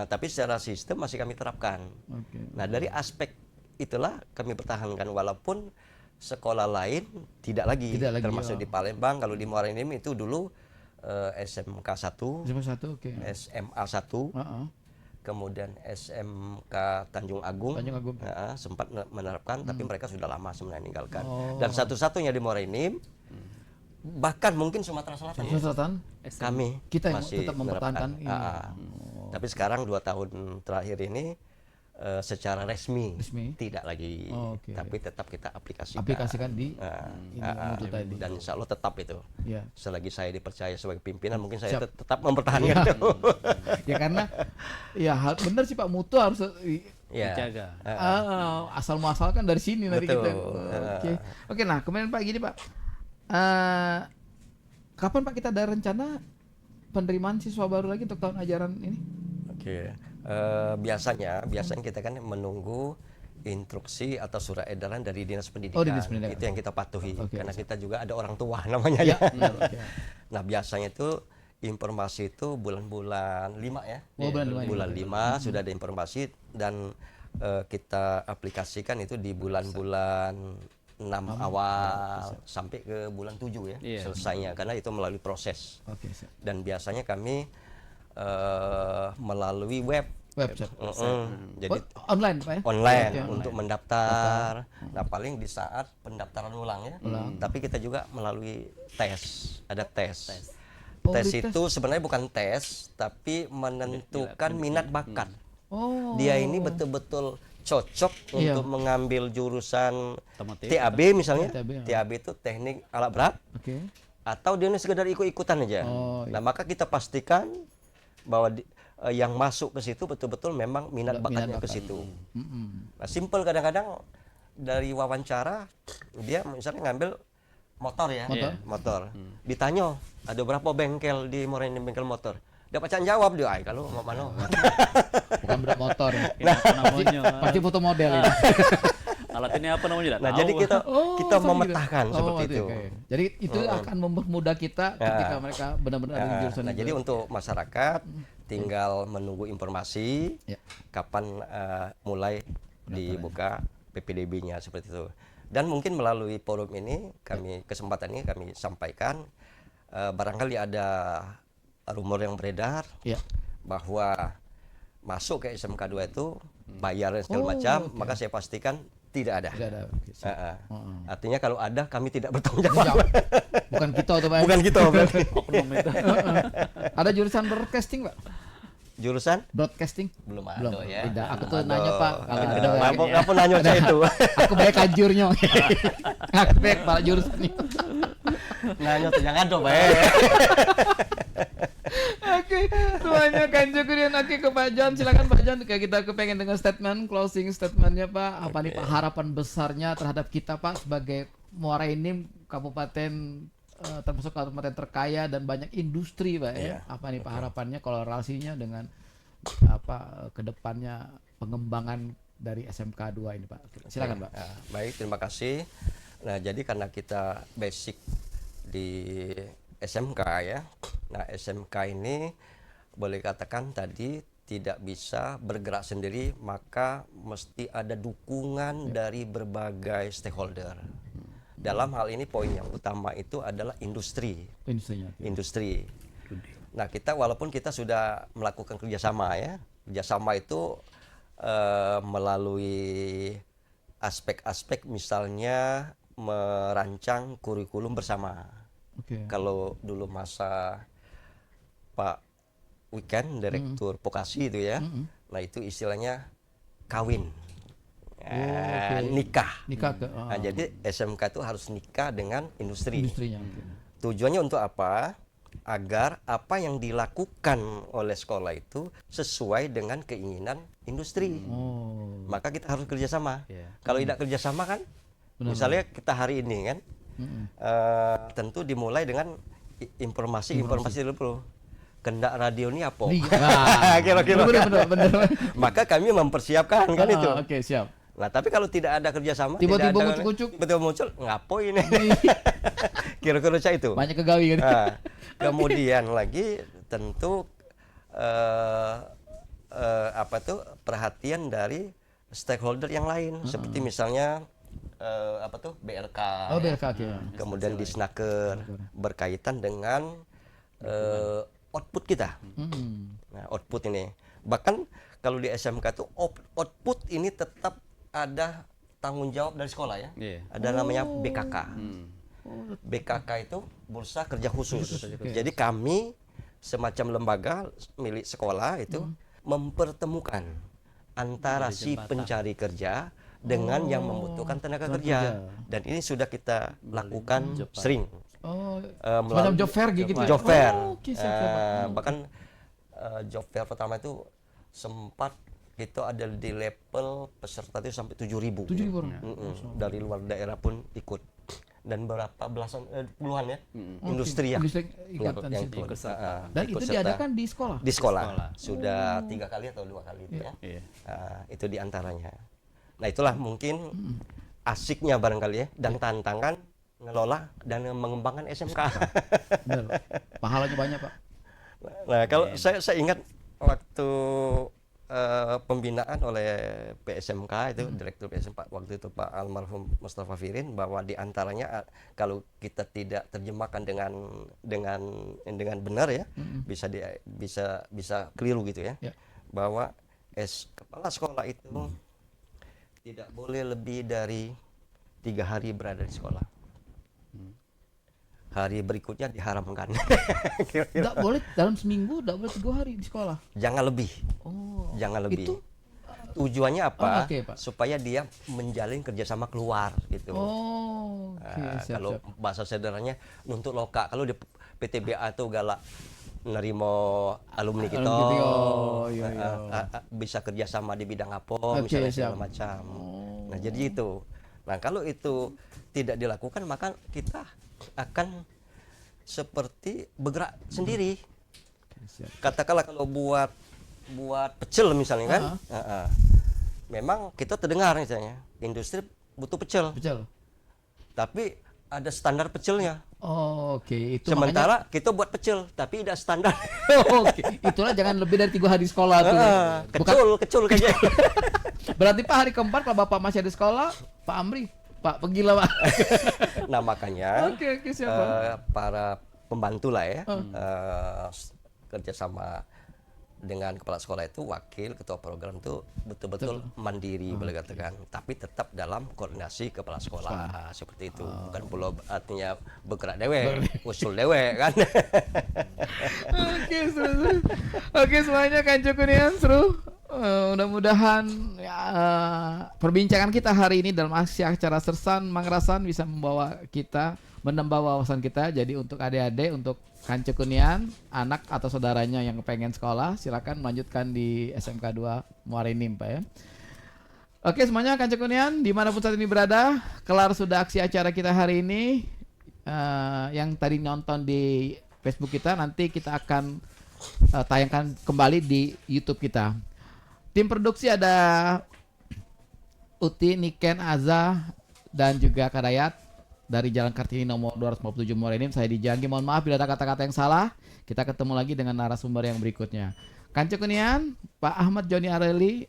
Tapi secara sistem masih kami terapkan. Oke. Nah, dari aspek itulah kami pertahankan walaupun sekolah lain tidak lagi, termasuk di Palembang. Kalau di Muara Enim itu dulu SMK 1, Cuma satu, oke. SMA 1, kemudian SMK Tanjung Agung, Tanjung Agung. sempat menerapkan, tapi mereka sudah lama sebenarnya meninggalkan. Oh. Dan satu-satunya di Muara Enim, bahkan mungkin Sumatera Selatan, Sumatera Selatan. kami Kita yang masih tetap mempertahankan menerapkan. ini. Tapi sekarang 2 tahun terakhir ini secara resmi tidak lagi, Oh, oke. tapi tetap kita aplikasikan. Aplikasikan di mutu tadi. Dan insya Allah tetap itu. Iya. Selagi saya dipercaya sebagai pimpinan, mungkin saya tetap mempertahankan itu. Ya karena ya benar sih Pak, mutu harus Ya. Dijaga. asal muasalkan dari sini nanti Betul. kita. Oke, nah kemudian Pak gini Pak, kapan Pak kita ada rencana penerimaan siswa baru lagi untuk tahun ajaran ini? Oke. Biasanya kita kan menunggu instruksi atau surat edaran dari Dinas Pendidikan. Oh, Dinas Pendidikan. Itu yang kita patuhi. Oke, Karena kita juga ada orang tua namanya Ya, ya. benar, oke. Nah, biasanya itu informasi itu bulan-bulan 5 ya. Oh, bulan 5 sudah ada informasi dan kita aplikasikan itu di bulan-bulan 6 awal sampai ke bulan 7 ya selesainya, karena itu melalui proses. Oke, siap. Dan biasanya kami melalui Website. jadi Online Pak ya? online Oke, untuk mendaftar. Nah, paling di saat pendaftaran ulang ya. Tapi kita juga melalui ada tes. Oh, Tes dites. itu sebenarnya bukan tes, tapi menentukan minat bakat. Oh. Dia ini betul-betul cocok Iya. untuk mengambil jurusan Otomotif. TAB misalnya. TAB, ya. TAB itu teknik alat berat, Oke. atau dia ini sekedar ikut-ikutan aja. Oh, iya. Nah, maka kita pastikan bahwa yang masuk ke situ betul-betul memang minat bakatnya ke situ. Nah, simple kadang-kadang dari wawancara dia misalnya ngambil motor ya. Motor. Motor. Ditanya, ada berapa bengkel di Morenim bengkel motor? Dia pacan jawab dia, "Ay, kalau mau mana?" Bukan berat motor. Ini apa namanya? Pasti foto model ini. Alat ini apa namanya? Nggak Nah, tahu. jadi kita sampai memetakan gitu. seperti itu. oke. Jadi itu akan mempermudah kita ketika mereka benar-benar ada di jurusan Nah, itu. jadi untuk masyarakat tinggal menunggu informasi Ya. kapan mulai dibuka PPDB-nya seperti itu. Dan mungkin melalui forum ini kesempatan ini kami sampaikan barangkali ada rumor yang beredar Ya. bahwa masuk ke SMK 2 itu bayar dan segala macam, maka saya pastikan tidak ada. Tidak ada. Oke, siap. Artinya kalau ada kami tidak bertanggung jawab. Jawab. Bukan kita tuh, Pak. Bukan kita berarti. Oknum itu. Ada jurusan broadcasting, Pak? Jurusan Broadcasting? belum ada Belum. ya. Tidak. Aku tuh Aduh. nanya, Pak. Kalau Tidak. ada ya. Nggak pernah nanya saya itu. Aku banyak kajurnya. Aku banyak Pak jurusan itu. Nanya tuh jangan dong, Pak. Oke, semuanya kan kemudian oke ke Pak John, silakan Pak John. Kayak kita kepengen dengan closing statementnya Pak. Apa nih Pak harapan besarnya terhadap kita Pak sebagai Muara Enim kabupaten termasuk kabupaten terkaya dan banyak industri Pak ya. Iya. Apa nih Pak harapannya korelasinya dengan apa kedepannya pengembangan dari SMK 2 ini Pak. Silakan Pak. Nah, baik, terima kasih. Nah, jadi karena kita basic di SMK ya. Nah, SMK ini boleh katakan tadi tidak bisa bergerak sendiri, maka mesti ada dukungan dari berbagai stakeholder. Dalam hal ini poin yang utama itu adalah industri. Industrinya. Industri. Nah, kita walaupun kita sudah melakukan kerjasama ya, kerjasama itu melalui aspek-aspek misalnya merancang kurikulum bersama. Oke. Kalau dulu masa Pak Weekend, Direktur Vokasi itu ya, nah itu istilahnya kawin, oke. nikah. Nikah ke Nah, jadi SMK itu harus nikah dengan industri. industrinya. Oke. Tujuannya untuk apa? Agar apa yang dilakukan oleh sekolah itu sesuai dengan keinginan industri. Oh. Maka kita harus kerjasama. Iya. Kalau tidak kerjasama kan, misalnya kita hari ini kan, tentu dimulai dengan informasi dulu. Kendak radio ini apa? Kira-kira. Bener. Maka kami mempersiapkan kan itu. Oke, siap. Nah, tapi kalau tidak ada kerjasama, Tiba-tiba tidak ada- muncul-muncul. tiba-tiba muncul, ngapo ini? Kira-kira saya itu. Banyak kegawi kan. Nah, kemudian lagi tentu apa tuh perhatian dari stakeholder yang lain, seperti misalnya apa tuh BRK, Oh, ya. BRK oke. Kemudian di Snaker berkaitan dengan output kita. Nah, output ini. Bahkan kalau di SMK tuh output ini tetap ada tanggung jawab dari sekolah ya. Iya. Ada namanya BKK. BKK itu Bursa Kerja Khusus. Jadi kami semacam lembaga milik sekolah itu mempertemukan antara si pencari kerja dengan yang membutuhkan tenaga kerja. Dan ini sudah kita lakukan sering. Oh, melalui semacam job fair gitu ya? Job fair. Oh, oke, siap. Bahkan job fair pertama itu sempat itu ada di level peserta itu sampai 7.000. 7.000 orang? Dari luar daerah pun ikut. Dan berapa belasan puluhan ya industri yang Industri ikutan yang situ. ikut. Dan Ikut itu serta. diadakan di sekolah? Di sekolah. Sudah 3 kali atau 2 kali itu ya. Iya. Itu diantaranya. Nah, itulah mungkin asiknya barangkali ya, dan tantangan ngelola dan mengembangkan SMK. Bener. Pahalanya banyak Pak. Nah, kalau saya ingat waktu pembinaan oleh PSMK itu Direktur PSMK waktu itu Pak almarhum Mustafa Firin, bahwa diantaranya kalau kita tidak terjemahkan dengan benar ya, bisa keliru gitu ya, Ya. bahwa kepala sekolah itu tidak boleh lebih dari 3 hari berada di sekolah. Hari berikutnya diharamkan. Enggak boleh dalam seminggu, enggak boleh 3 hari di sekolah. Jangan lebih. Oh. Jangan lebih. Itu Tujuannya apa? oke, Pak. Supaya dia menjalin kerjasama keluar gitu. oh, oke, siap, Kalau siap. bahasa sederhananya nuntut loka. Kalau di PTBA tuh galak nerimo alumni kita, Alumni kita, oh, iya, iya. bisa kerjasama di bidang apa, Oke, misalnya siap. segala macam. Nah, jadi itu. Nah, kalau itu tidak dilakukan, maka kita akan seperti bergerak sendiri. Siap. Katakanlah kalau buat pecel misalnya kan, memang kita terdengar misalnya industri butuh pecel, Betul. tapi ada standar pecelnya. Oh, oke. Itu Sementara kita buat pecel, tapi tidak standar. oke. Itulah jangan lebih dari 3 hari sekolah tuh. Kecul kayaknya. Berarti Pak hari keempat kalau Bapak masih ada sekolah, Pak Amri, Pak pergilah Pak. Nah makanya Oke, siapa? para pembantu lah ya, kerjasama dengan kepala sekolah itu, wakil ketua program itu betul-betul mandiri boleh katakan, tapi tetap dalam koordinasi kepala sekolah seperti itu. Bukan pula artinya bergerak dewe, usul dewe kan. Oke, seru. Oke, semuanya kan cukup nih seru. Mudah-mudahan perbincangan kita hari ini dalam acara Sersan Mangrasan bisa membawa kita, menambah wawasan kita. Jadi untuk adik-adik, untuk Kancu Kunian, anak atau saudaranya yang pengen sekolah, silakan melanjutkan di SMK 2 Muara Enim, Pak ya. Oke semuanya, Kancu Kunian dimanapun saat ini berada, kelar sudah aksi acara kita hari ini. Yang tadi nonton di Facebook kita, nanti kita akan tayangkan kembali di YouTube kita. Tim produksi ada Uti, Niken, Aza, dan juga Kadayat dari Jalan Kartini nomor 257 Muara Enim. Saya Dijanggi, mohon maaf bila ada kata-kata yang salah. Kita ketemu lagi dengan narasumber yang berikutnya. Kancu Kunian, Pak Ahmad Joni Areli,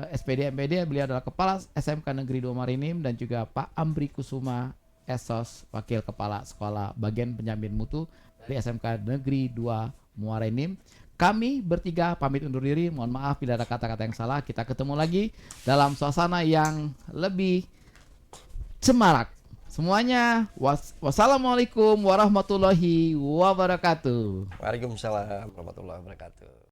SPD MPD, beliau adalah Kepala SMK Negeri 2 Muara Enim, dan juga Pak Amri Kusuma Esos, Wakil Kepala Sekolah Bagian Penjamin Mutu dari SMK Negeri 2 Muara Enim. Kami bertiga pamit undur diri. Mohon maaf bila ada kata-kata yang salah. Kita ketemu lagi dalam suasana yang lebih cemarak. Semuanya, wassalamualaikum warahmatullahi wabarakatuh. Waalaikumsalam warahmatullahi wabarakatuh.